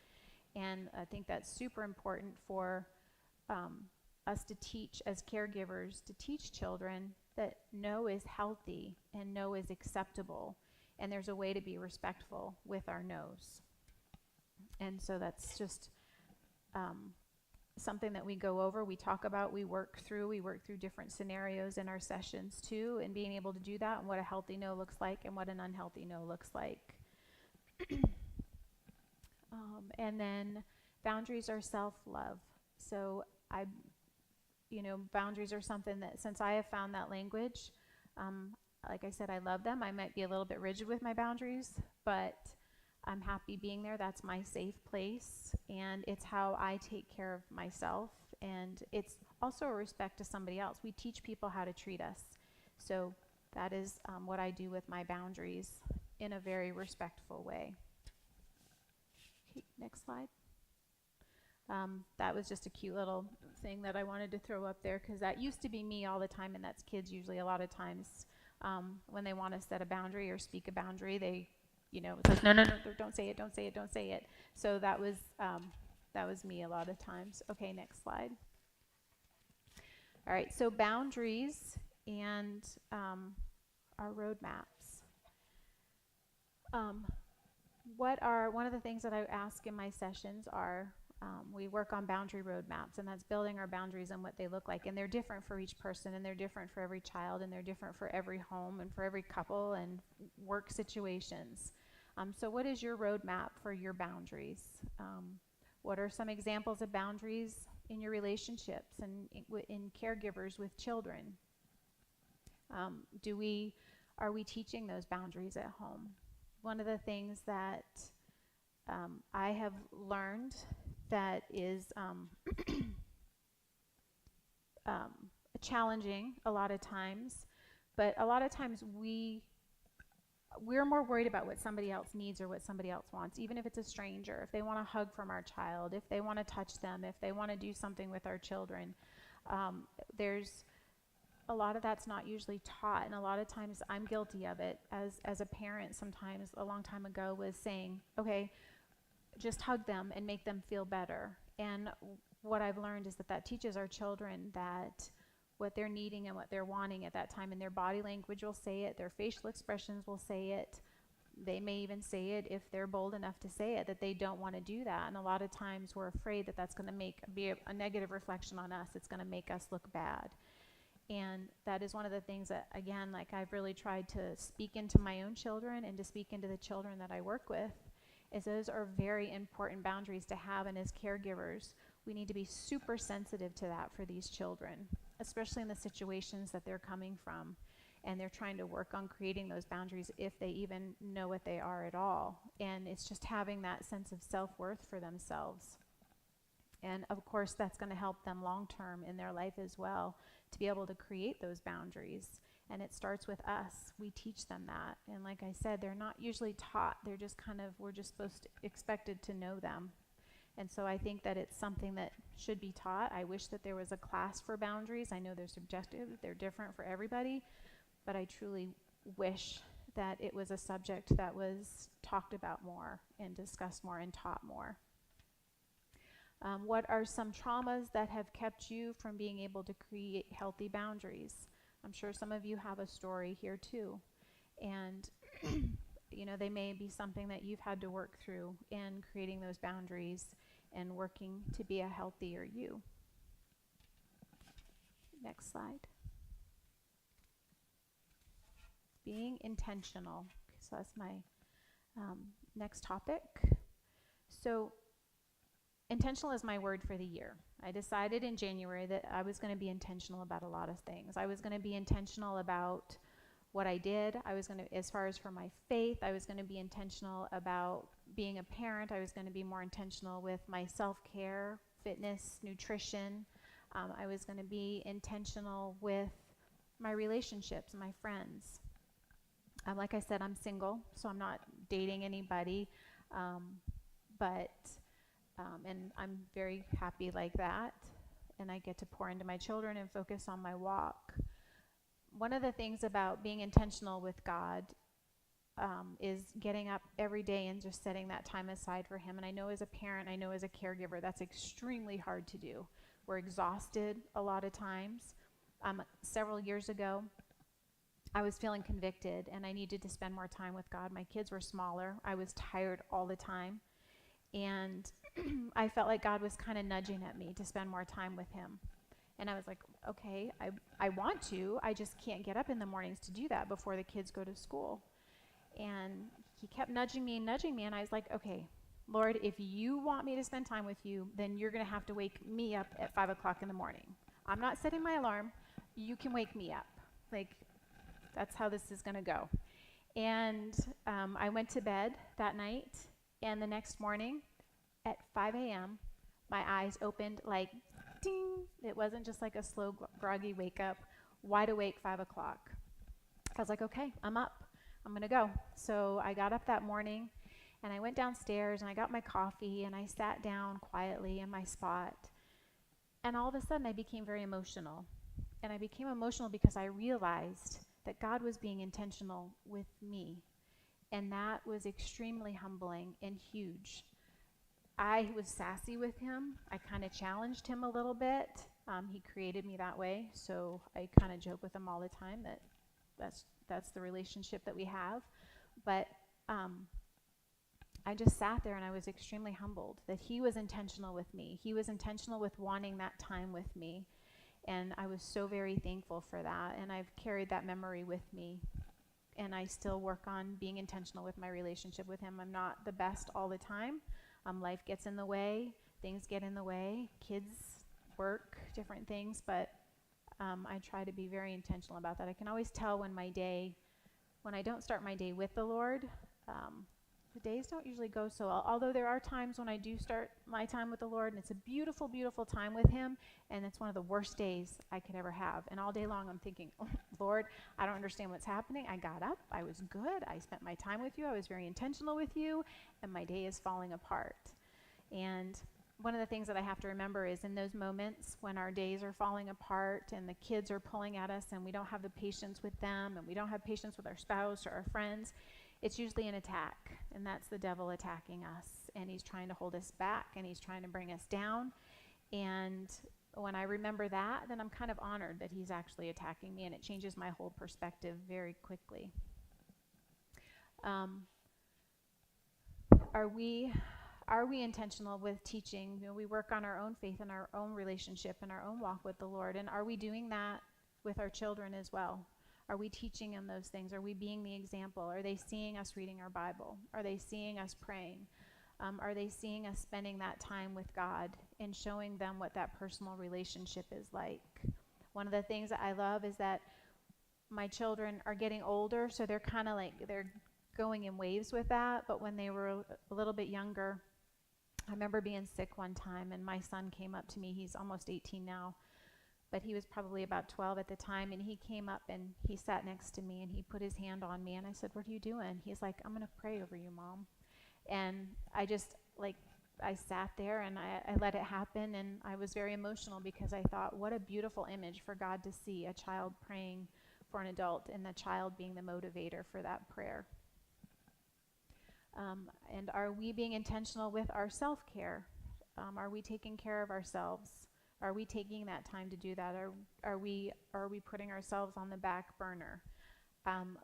And I think that's super important for us to teach as caregivers, to teach children that no is healthy and no is acceptable. And there's a way to be respectful with our no's. And so that's just something that we go over, we talk about, we work through different scenarios in our sessions too, and being able to do that and what a healthy no looks like and what an unhealthy no looks like. And then boundaries are self-love. So boundaries are something that since I have found that language, like I said, I love them. I might be a little bit rigid with my boundaries, but I'm happy being there. That's my safe place, and it's how I take care of myself, and it's also a respect to somebody else. We teach people how to treat us, so that is what I do with my boundaries in a very respectful way. Okay, next slide. That was just a cute little thing that I wanted to throw up there because that used to be me all the time, and that's kids usually a lot of times when they want to set a boundary or speak a boundary, they it's like, no, don't say it, don't say it, don't say it. So that was me a lot of times. Okay, next slide. All right, so boundaries and our roadmaps. One of the things that I ask in my sessions are, we work on boundary roadmaps, and that's building our boundaries and what they look like. And they're different for each person, and they're different for every child, and they're different for every home and for every couple and work situations. So what is your roadmap for your boundaries? What are some examples of boundaries in your relationships and in caregivers with children? Are we teaching those boundaries at home? One of the things that I have learned that is challenging a lot of times, but a lot of times we're more worried about what somebody else needs or what somebody else wants, even if it's a stranger, if they want a hug from our child, if they want to touch them, if they want to do something with our children. There's a lot of that's not usually taught, and a lot of times I'm guilty of it as a parent. Sometimes a long time ago was saying, okay, just hug them and make them feel better. And what I've learned is that teaches our children that what they're needing and what they're wanting at that time, and their body language will say it, their facial expressions will say it. They may even say it if they're bold enough to say it, that they don't want to do that. And a lot of times we're afraid that that's going to be a negative reflection on us. It's going to make us look bad. And that is one of the things that, again, like I've really tried to speak into my own children and to speak into the children that I work with, is those are very important boundaries to have. And as caregivers, we need to be super sensitive to that for these children, especially in the situations that they're coming from. And they're trying to work on creating those boundaries if they even know what they are at all. And it's just having that sense of self-worth for themselves. And of course, that's going to help them long-term in their life as well, to be able to create those boundaries. And it starts with us. We teach them that. And like I said, they're not usually taught. They're just we're just expected to know them. And so I think that it's something that should be taught. I wish that there was a class for boundaries. I know they're subjective. They're different for everybody. But I truly wish that it was a subject that was talked about more and discussed more and taught more. What are some traumas that have kept you from being able to create healthy boundaries? I'm sure some of you have a story here too. And they may be something that you've had to work through in creating those boundaries and working to be a healthier you. Next slide. Being intentional. So that's my next topic. So intentional is my word for the year. I decided in January that I was going to be intentional about a lot of things. I was going to be intentional about what I did. I was going to, as far as for my faith, I was going to be intentional about being a parent. I was going to be more intentional with my self-care, fitness, nutrition. I was going to be intentional with my relationships, my friends. Like I said, I'm single, so I'm not dating anybody, but and I'm very happy like that. And I get to pour into my children and focus on my walk. One of the things about being intentional with God is getting up every day and just setting that time aside for Him. And I know as a parent, I know as a caregiver, that's extremely hard to do. We're exhausted a lot of times. Several years ago, I was feeling convicted and I needed to spend more time with God. My kids were smaller. I was tired all the time. And I felt like God was kind of nudging at me to spend more time with Him. And I was like, okay, I want to. I just can't get up in the mornings to do that before the kids go to school. And He kept nudging me. And I was like, okay, Lord, if you want me to spend time with you, then you're going to have to wake me up at 5 o'clock in the morning. I'm not setting my alarm. You can wake me up. Like, that's how this is going to go. And I went to bed that night. And the next morning at 5 a.m., my eyes opened like ding. It wasn't just like a slow, groggy wake up, wide awake 5 o'clock. I was like, okay, I'm up. I'm going to go. So I got up that morning and I went downstairs and I got my coffee and I sat down quietly in my spot. And all of a sudden I became very emotional. And I became emotional because I realized that God was being intentional with me. And that was extremely humbling and huge. I was sassy with Him. I kind of challenged Him a little bit. He created me that way, so I kind of joke with Him all the time that that's the relationship that we have. But I just sat there and I was extremely humbled that He was intentional with me. He was intentional with wanting that time with me. And I was so very thankful for that. And I've carried that memory with me. And I still work on being intentional with my relationship with Him. I'm not the best all the time. Life gets in the way. Things get in the way. Kids, work, different things. But I try to be very intentional about that. I can always tell when I don't start my day with the Lord, the days don't usually go so well. Although there are times when I do start my time with the Lord, and it's a beautiful, beautiful time with Him, and it's one of the worst days I could ever have. And all day long I'm thinking, oh, Lord, I don't understand what's happening. I got up. I was good. I spent my time with you. I was very intentional with you, and my day is falling apart. And one of the things that I have to remember is in those moments when our days are falling apart and the kids are pulling at us and we don't have the patience with them and we don't have patience with our spouse or our friends, it's usually an attack, and that's the devil attacking us, and he's trying to hold us back, and he's trying to bring us down. And when I remember that, then I'm kind of honored that he's actually attacking me, and it changes my whole perspective very quickly. Are we intentional with teaching? You know, we work on our own faith and our own relationship and our own walk with the Lord, and are we doing that with our children as well? Are we teaching them those things? Are we being the example? Are they seeing us reading our Bible? Are they seeing us praying? Are they seeing us spending that time with God and showing them what that personal relationship is like? One of the things that I love is that my children are getting older, so they're kind of like, they're going in waves with that. But when they were a little bit younger, I remember being sick one time, and my son came up to me. He's almost 18 now. But he was probably about 12 at the time, and he came up and he sat next to me and he put his hand on me, and I said, "What are you doing?" He's like, "I'm going to pray over you, Mom." And I just, like, I sat there and I let it happen, and I was very emotional because I thought, what a beautiful image for God to see, a child praying for an adult and the child being the motivator for that prayer. And are we being intentional with our self-care? Are we taking care of ourselves? Are we taking that time to do that? Are we putting ourselves on the back burner?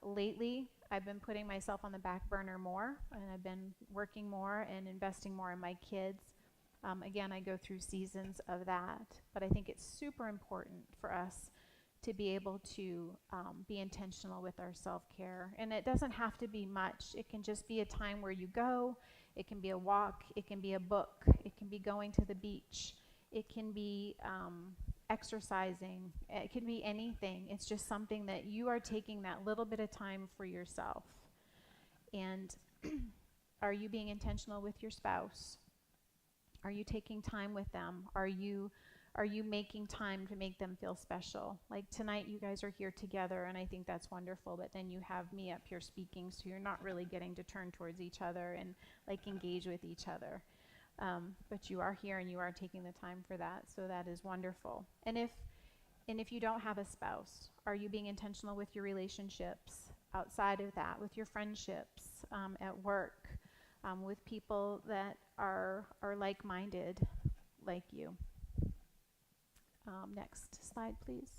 Lately, I've been putting myself on the back burner more, and I've been working more and investing more in my kids. Again, I go through seasons of that, but I think it's super important for us to be able to be intentional with our self-care. And it doesn't have to be much. It can just be a time where you go It can be a walk, it can be a book, it can be going to the beach, it can be exercising, it can be anything. It's just something that you are taking that little bit of time for yourself. And are you being intentional with your spouse? Are you taking time with them? Are you making time to make them feel special? Like tonight you guys are here together and I think that's wonderful, but then you have me up here speaking, so you're not really getting to turn towards each other and like engage with each other. But you are here and you are taking the time for that, so that is wonderful. And if you don't have a spouse, are you being intentional with your relationships outside of that, with your friendships, at work, with people that are like-minded like you? Next slide, please.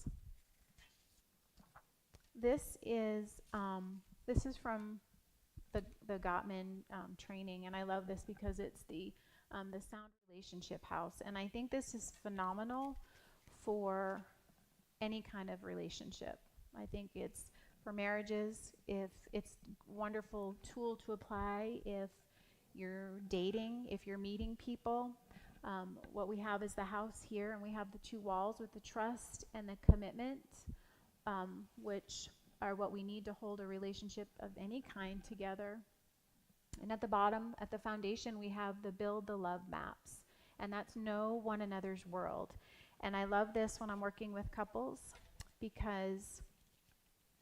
This is this is from the Gottman training, and I love this because it's the Sound Relationship House, and I think this is phenomenal for any kind of relationship. I think it's for marriages, if it's a wonderful tool to apply if you're dating, if you're meeting people. What we have is the house here, and we have the two walls with the trust and the commitment, which are what we need to hold a relationship of any kind together. And at the bottom, at the foundation, we have the build the love maps, and that's know one another's world. And I love this when I'm working with couples because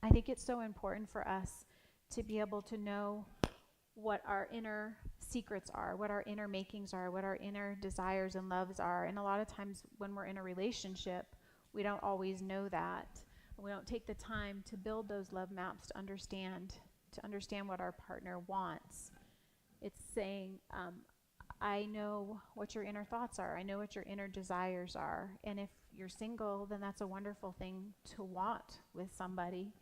I think it's so important for us to be able to know what our inner secrets are, what our inner makings are, what our inner desires and loves are. And a lot of times when we're in a relationship, we don't always know that. We don't take the time to build those love maps to understand what our partner wants. It's saying, I know what your inner thoughts are. I know what your inner desires are. And if you're single, then that's a wonderful thing to want with somebody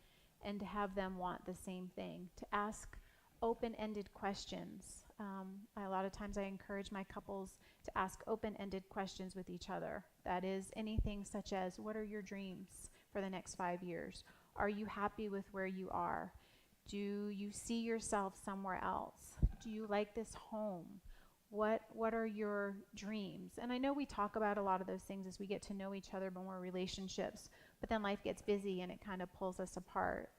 and to have them want the same thing. To ask open-ended questions. A lot of times I encourage my couples to ask open-ended questions with each other. That is anything such as, what are your dreams for the next 5 years? Are you happy with where you are? Do you see yourself somewhere else? Do you like this home? What are your dreams? And I know we talk about a lot of those things as we get to know each other when we're in relationships, but then life gets busy and it kind of pulls us apart.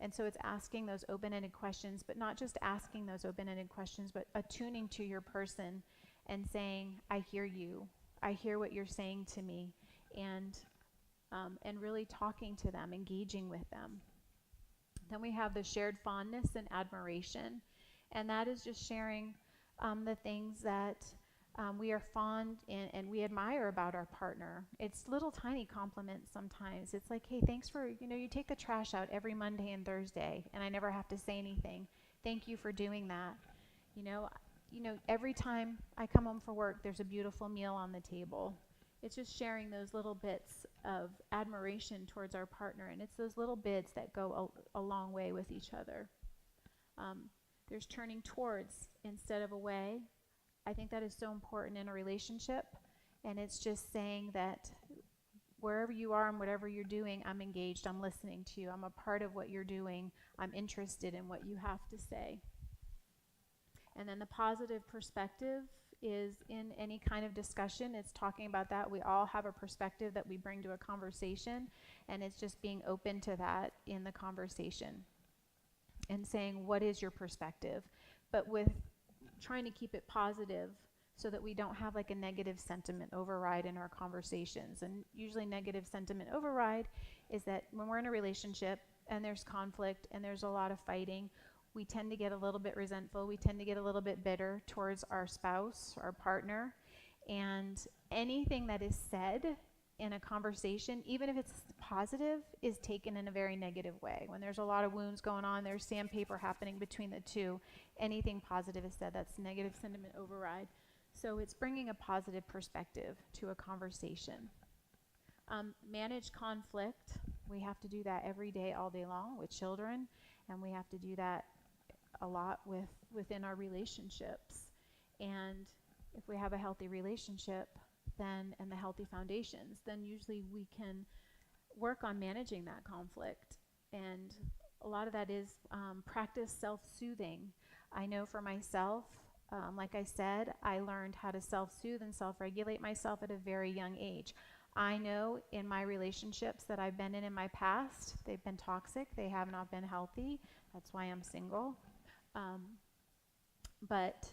And so it's asking those open-ended questions, but not just asking those open-ended questions, but attuning to your person and saying, I hear you. I hear what you're saying to me. And really talking to them, engaging with them. Then we have the shared fondness and admiration. And that is just sharing the things that we are fond and we admire about our partner. It's little tiny compliments sometimes. It's like, hey, thanks for, you take the trash out every Monday and Thursday, and I never have to say anything. Thank you for doing that. Every time I come home from work, there's a beautiful meal on the table. It's just sharing those little bits of admiration towards our partner, and it's those little bits that go a long way with each other. There's turning towards instead of away. I think that is so important in a relationship, and it's just saying that wherever you are and whatever you're doing, I'm engaged, I'm listening to you, I'm a part of what you're doing, I'm interested in what you have to say. And then the positive perspective is in any kind of discussion. It's talking about that. We all have a perspective that we bring to a conversation, and it's just being open to that in the conversation and saying, what is your perspective? But with trying to keep it positive so that we don't have like a negative sentiment override in our conversations. And usually negative sentiment override is that when we're in a relationship and there's conflict and there's a lot of fighting, we tend to get a little bit resentful. We tend to get a little bit bitter towards our spouse, our partner. And anything that is said in a conversation, even if it's positive, is taken in a very negative way. When there's a lot of wounds going on, there's sandpaper happening between the two, anything positive is said, that's negative sentiment override. So it's bringing a positive perspective to a conversation. Manage conflict. We have to do that every day, all day long with children, and we have to do that a lot within our relationships. And if we have a healthy relationship, then and the healthy foundations, then usually we can work on managing that conflict. And a lot of that is practice self-soothing. I know for myself, Like I said, I learned how to self-soothe and self-regulate myself at a very young age. I know in my relationships that I've been in my past, they've been toxic, they have not been healthy. That's why I'm single. Um, but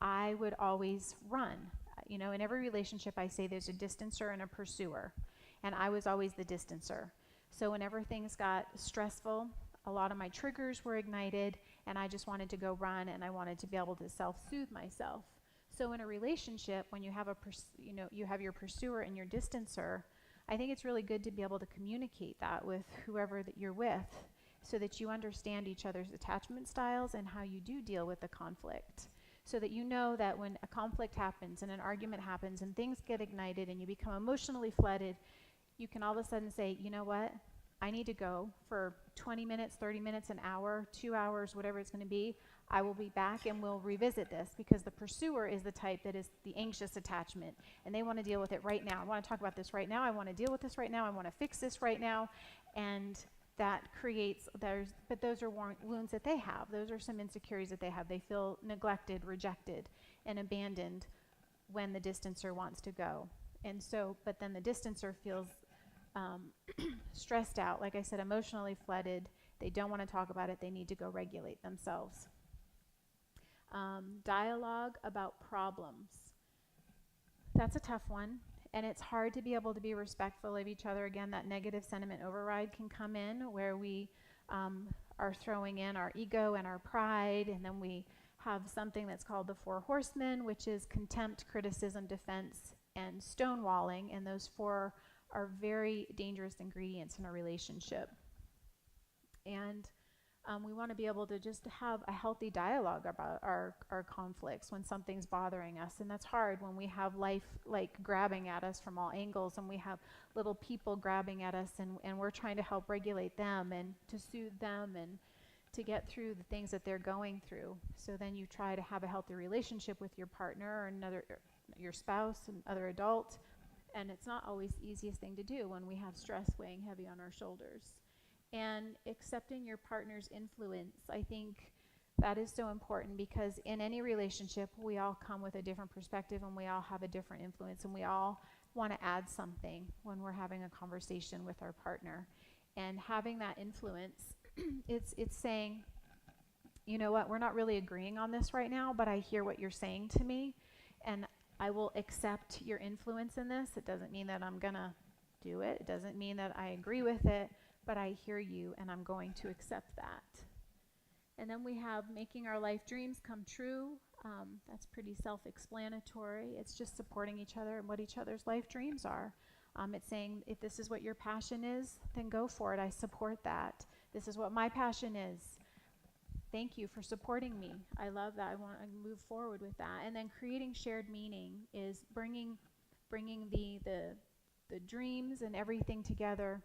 I would always run. You know, in every relationship, I say there's a distancer and a pursuer, and I was always the distancer. So whenever things got stressful, a lot of my triggers were ignited, and I just wanted to go run, and I wanted to be able to self-soothe myself. So in a relationship, when you have you have your pursuer and your distancer, I think it's really good to be able to communicate that with whoever that you're with, so that you understand each other's attachment styles and how you do deal with the conflict. So that you know that when a conflict happens and an argument happens and things get ignited and you become emotionally flooded, you can all of a sudden say, you know what? I need to go for 20 minutes, 30 minutes, an hour, 2 hours, whatever it's going to be. I will be back and we'll revisit this, because the pursuer is the type that is the anxious attachment and they want to deal with it right now. I want to talk about this right now. I want to deal with this right now. I want to fix this right now. And that creates, but those are wounds that they have. Those are some insecurities that they have. They feel neglected, rejected, and abandoned when the distancer wants to go. And so, but then the distancer feels stressed out, like I said, emotionally flooded. They don't want to talk about it. They need to go regulate themselves. Dialogue about problems. That's a tough one. And it's hard to be able to be respectful of each other. Again, that negative sentiment override can come in where we are throwing in our ego and our pride, and then we have something that's called the four horsemen, which is contempt, criticism, defense, and stonewalling. And those four are very dangerous ingredients in a relationship. And we want to be able to just have a healthy dialogue about our conflicts when something's bothering us. And that's hard when we have life like grabbing at us from all angles, and we have little people grabbing at us, and we're trying to help regulate them and to soothe them and to get through the things that they're going through. So then you try to have a healthy relationship with your partner or your spouse and other adult. And it's not always the easiest thing to do when we have stress weighing heavy on our shoulders. And accepting your partner's influence, I think that is so important, because in any relationship, we all come with a different perspective and we all have a different influence, and we all want to add something when we're having a conversation with our partner. And having that influence, it's saying, you know what, we're not really agreeing on this right now, but I hear what you're saying to me, and I will accept your influence in this. It doesn't mean that I'm going to do it. It doesn't mean that I agree with it, but I hear you and I'm going to accept that. And then we have making our life dreams come true. That's pretty self-explanatory. It's just supporting each other and what each other's life dreams are. It's saying, if this is what your passion is, then go for it. I support that. This is what my passion is. Thank you for supporting me. I love that. I want to move forward with that. And then creating shared meaning is bringing the dreams and everything together,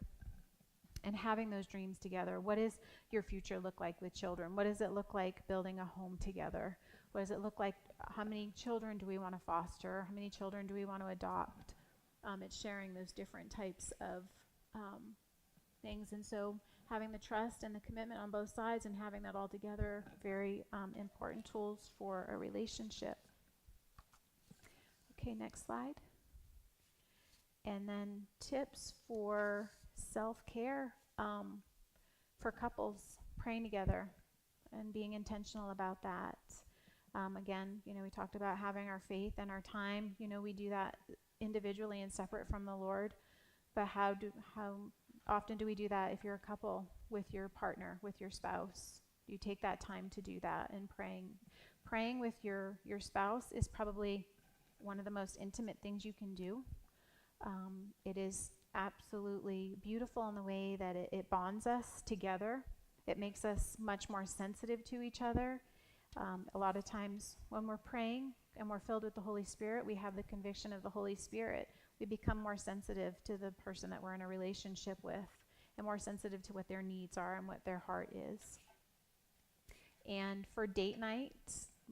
and having those dreams together. What does your future look like with children? What does it look like building a home together? What does it look like? How many children do we want to foster? How many children do we want to adopt? It's sharing those different types of things. And so having the trust and the commitment on both sides and having that all together, very important tools for a relationship. Okay, next slide. And then tips for self-care for couples, praying together and being intentional about that. Again, we talked about having our faith and our time. We do that individually and separate from the Lord. But how often do we do that if you're a couple with your partner, with your spouse? You take that time to do that, and praying with your spouse is probably one of the most intimate things you can do. It is absolutely beautiful in the way that it bonds us together. It makes us much more sensitive to each other. A lot of times when we're praying and we're filled with the Holy Spirit, we have the conviction of the Holy Spirit. We become more sensitive to the person that we're in a relationship with, and more sensitive to what their needs are and what their heart is. And for date night,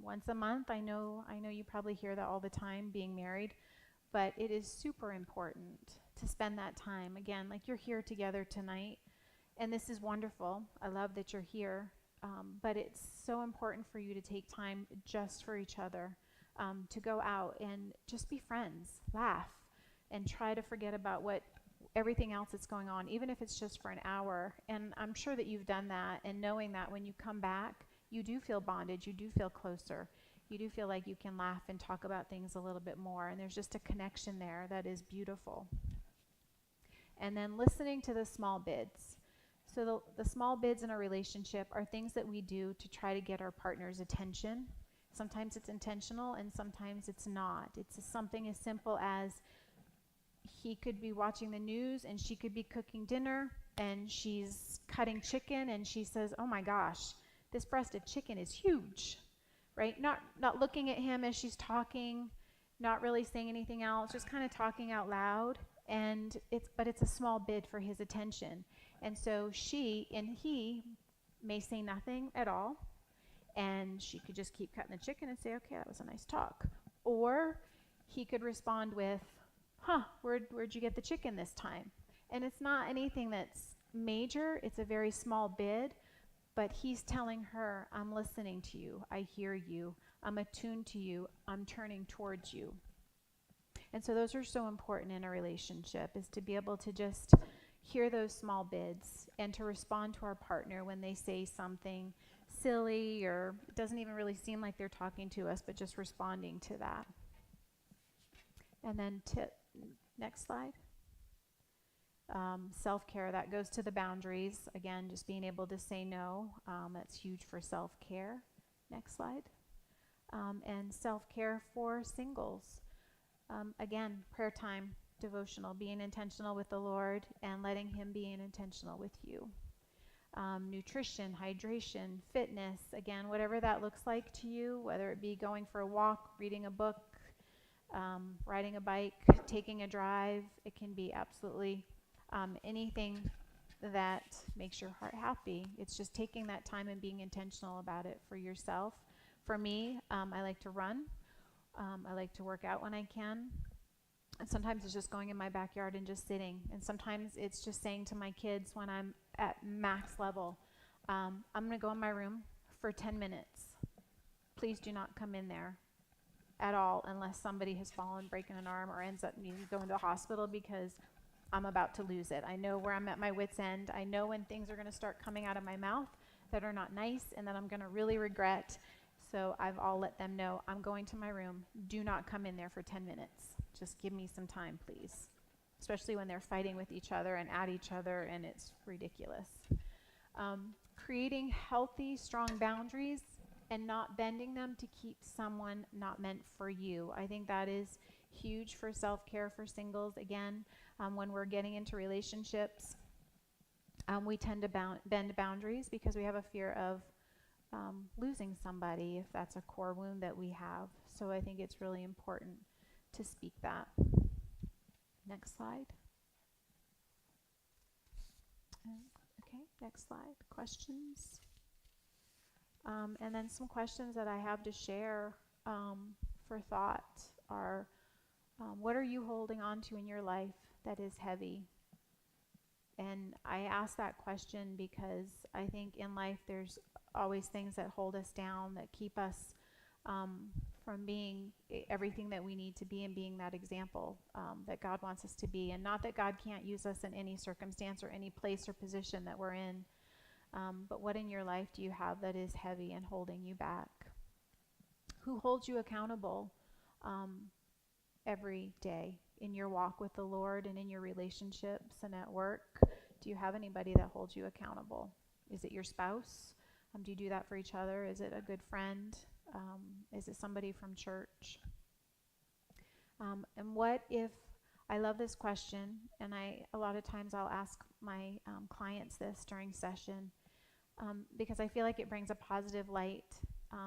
once a month, I know you probably hear that all the time, being married, but it is super important to spend that time. Again, like, you're here together tonight, and this is wonderful. I love that you're here. But it's so important for you to take time just for each other, to go out and just be friends, laugh, and try to forget about what everything else that's going on, even if it's just for an hour. And I'm sure that you've done that, and knowing that when you come back, you do feel bonded, you do feel closer, you do feel like you can laugh and talk about things a little bit more, and there's just a connection there that is beautiful. And then listening to the small bids. So the small bids in a relationship are things that we do to try to get our partner's attention. Sometimes it's intentional and sometimes it's not. It's something as simple as he could be watching the news and she could be cooking dinner and she's cutting chicken and she says, "Oh my gosh, this breast of chicken is huge." Right? Not looking at him as she's talking, not really saying anything else, just kind of talking out loud. And it's a small bid for his attention. And so she and he may say nothing at all, and she could just keep cutting the chicken and say, "Okay, that was a nice talk." Or he could respond with, "Huh, where'd you get the chicken this time?" And it's not anything that's major, it's a very small bid, but he's telling her, "I'm listening to you, I hear you, I'm attuned to you, I'm turning towards you." And so those are so important in a relationship, is to be able to just hear those small bids and to respond to our partner when they say something silly or it doesn't even really seem like they're talking to us, but just responding to that. And then next slide. Self-care, that goes to the boundaries. Again, just being able to say no, that's huge for self-care. Next slide. And self-care for singles. Again, prayer time, devotional, being intentional with the Lord and letting Him be intentional with you. Nutrition, hydration, fitness, again, whatever that looks like to you, whether it be going for a walk, reading a book, riding a bike, taking a drive, it can be absolutely anything that makes your heart happy. It's just taking that time and being intentional about it for yourself. For me, I like to run. I like to work out when I can. And sometimes it's just going in my backyard and just sitting. And sometimes it's just saying to my kids when I'm at max level, "I'm going to go in my room for 10 minutes. Please do not come in there at all unless somebody has fallen, breaking an arm, or ends up needing to go into the hospital, because I'm about to lose it. I know where I'm at my wit's end. I know when things are going to start coming out of my mouth that are not nice and that I'm going to really regret." So I'll let them know, "I'm going to my room. Do not come in there for 10 minutes. Just give me some time, please." Especially when they're fighting with each other and at each other, and it's ridiculous. Creating healthy, strong boundaries and not bending them to keep someone not meant for you. I think that is huge for self-care for singles. Again, when we're getting into relationships, we tend to bend boundaries because we have a fear of losing somebody, if that's a core wound that we have. So I think it's really important to speak that. Next slide. Okay, next slide. Questions? And then some questions that I have to share for thought are, what are you holding on to in your life that is heavy? And I ask that question because I think in life there's always things that hold us down, that keep us from being everything that we need to be and being that example that God wants us to be. And not that God can't use us in any circumstance or any place or position that we're in, but what in your life do you have that is heavy and holding you back? Who holds you accountable every day in your walk with the Lord and in your relationships and at work? Do you have anybody that holds you accountable? Is it your spouse? Do you do that for each other? Is it a good friend? Is it somebody from church? And what if, I love this question, and a lot of times I'll ask my clients this during session, because I feel like it brings a positive light,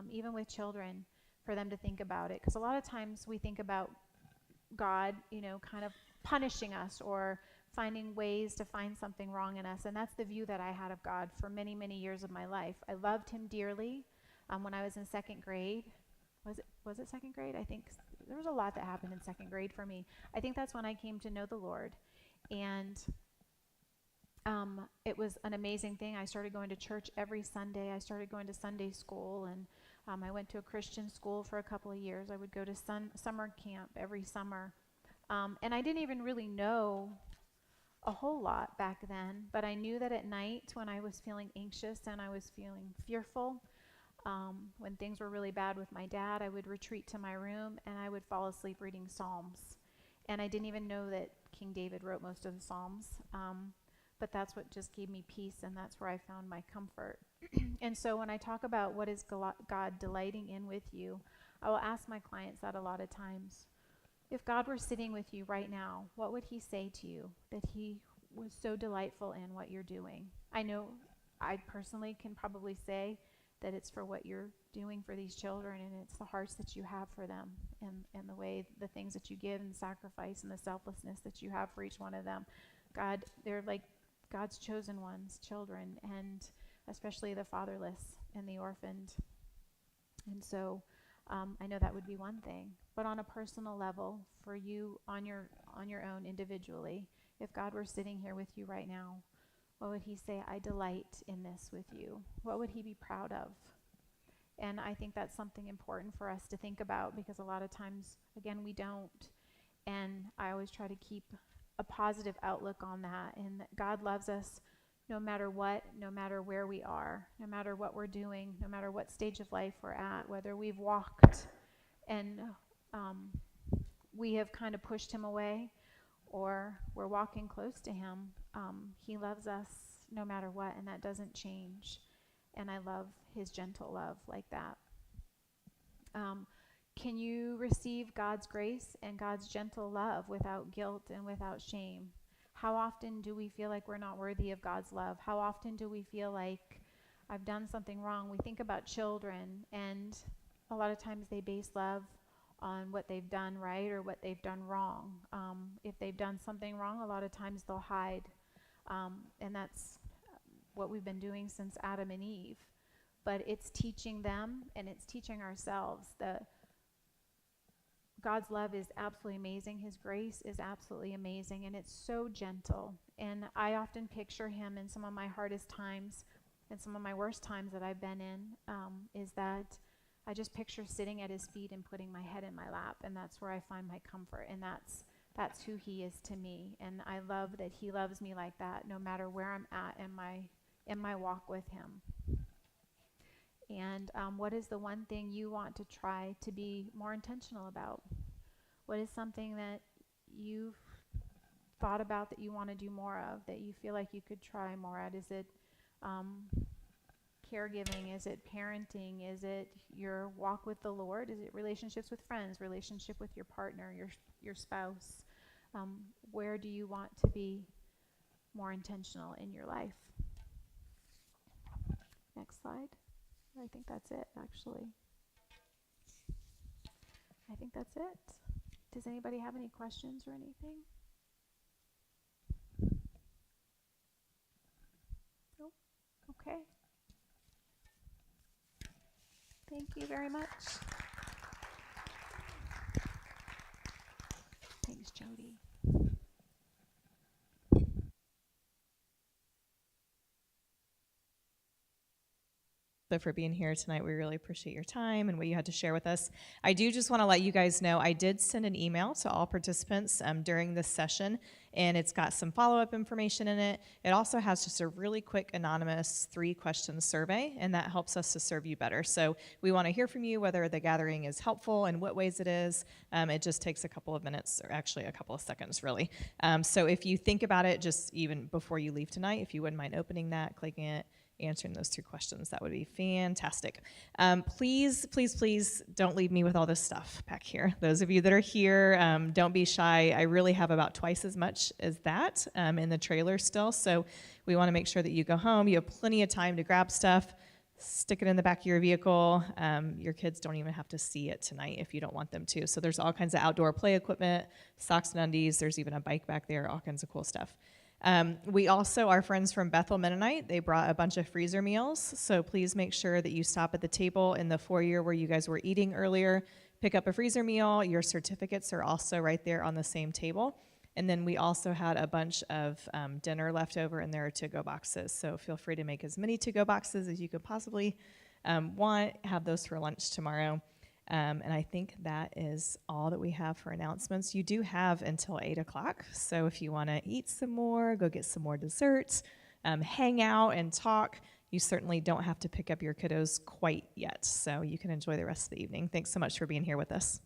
even with children, for them to think about it. Because a lot of times we think about God, kind of punishing us or finding ways to find something wrong in us. And that's the view that I had of God for many, many years of my life. I loved Him dearly. When I was in second grade, was it second grade? I think there was a lot that happened in second grade for me. I think that's when I came to know the Lord. And It was an amazing thing. I started going to church every Sunday. I started going to Sunday school, and I went to a Christian school for a couple of years. I would go to summer camp every summer. And I didn't even really know a whole lot back then, but I knew that at night when I was feeling anxious and I was feeling fearful, when things were really bad with my dad, I would retreat to my room and I would fall asleep reading Psalms. And I didn't even know that King David wrote most of the Psalms, but that's what just gave me peace, and that's where I found my comfort. And so when I talk about what is God delighting in with you, I will ask my clients that a lot of times. If God were sitting with you right now, what would he say to you that he was so delightful in what you're doing? I know I personally can probably say that it's for what you're doing for these children, and it's the hearts that you have for them, and the way, the things that you give and sacrifice and the selflessness that you have for each one of them. God, they're like God's chosen ones, children, and especially the fatherless and the orphaned. And so I know that would be one thing. But on a personal level, for you on your own individually, if God were sitting here with you right now, what would he say? I delight in this with you. What would he be proud of? And I think that's something important for us to think about, because a lot of times, again, we don't. And I always try to keep a positive outlook on that. And that God loves us no matter what, no matter where we are, no matter what we're doing, no matter what stage of life we're at, whether we've walked and we have kind of pushed him away, or we're walking close to him. He loves us no matter what, and that doesn't change. And I love his gentle love like that. Can you receive God's grace and God's gentle love without guilt and without shame? How often do we feel like we're not worthy of God's love? How often do we feel like I've done something wrong? We think about children, and a lot of times they base love on what they've done right or what they've done wrong. If they've done something wrong, a lot of times they'll hide. And that's what we've been doing since Adam and Eve. But it's teaching them, and it's teaching ourselves that God's love is absolutely amazing. His grace is absolutely amazing, and it's so gentle. And I often picture him in some of my hardest times and some of my worst times that I've been in, is that I just picture sitting at his feet and putting my head in my lap, and that's where I find my comfort, and that's who he is to me. And I love that he loves me like that, no matter where I'm at in my walk with him. And what is the one thing you want to try to be more intentional about? What is something that you've thought about that you want to do more of, that you feel like you could try more at? Is it caregiving? Is it parenting? Is it your walk with the Lord? Is it relationships with friends, relationship with your partner, your spouse? Where do you want to be more intentional in your life? Next slide. I think that's it, actually. I think that's it. Does anybody have any questions or anything? Nope. Okay. Thank you very much. Thanks, Jody. For being here tonight. We really appreciate your time and what you had to share with us. I do just want to let you guys know I did send an email to all participants during this session, and it's got some follow-up information in it. It also has just a really quick anonymous 3-question survey, and that helps us to serve you better. So we want to hear from you whether the gathering is helpful and what ways it is. It just takes a couple of minutes, or actually a couple of seconds, really. So if you think about it, just even before you leave tonight, if you wouldn't mind opening that, clicking it, answering those 2 questions, that would be fantastic. Please, please, please don't leave me with all this stuff back here. Those of you that are here, don't be shy. I really have about twice as much as that in the trailer still, so we want to make sure that you go home. You have plenty of time to grab stuff, stick it in the back of your vehicle. Your kids don't even have to see it tonight if you don't want them to. So there's all kinds of outdoor play equipment, socks and undies. There's even a bike back there, all kinds of cool stuff. We also, our friends from Bethel Mennonite, they brought a bunch of freezer meals, so please make sure that you stop at the table in the foyer where you guys were eating earlier, pick up a freezer meal. Your certificates are also right there on the same table. And then we also had a bunch of dinner left over, and there are to-go boxes. So feel free to make as many to-go boxes as you could possibly want. Have those for lunch tomorrow. And I think that is all that we have for announcements. You do have until 8 o'clock. So if you want to eat some more, go get some more desserts, hang out and talk, you certainly don't have to pick up your kiddos quite yet. So you can enjoy the rest of the evening. Thanks so much for being here with us.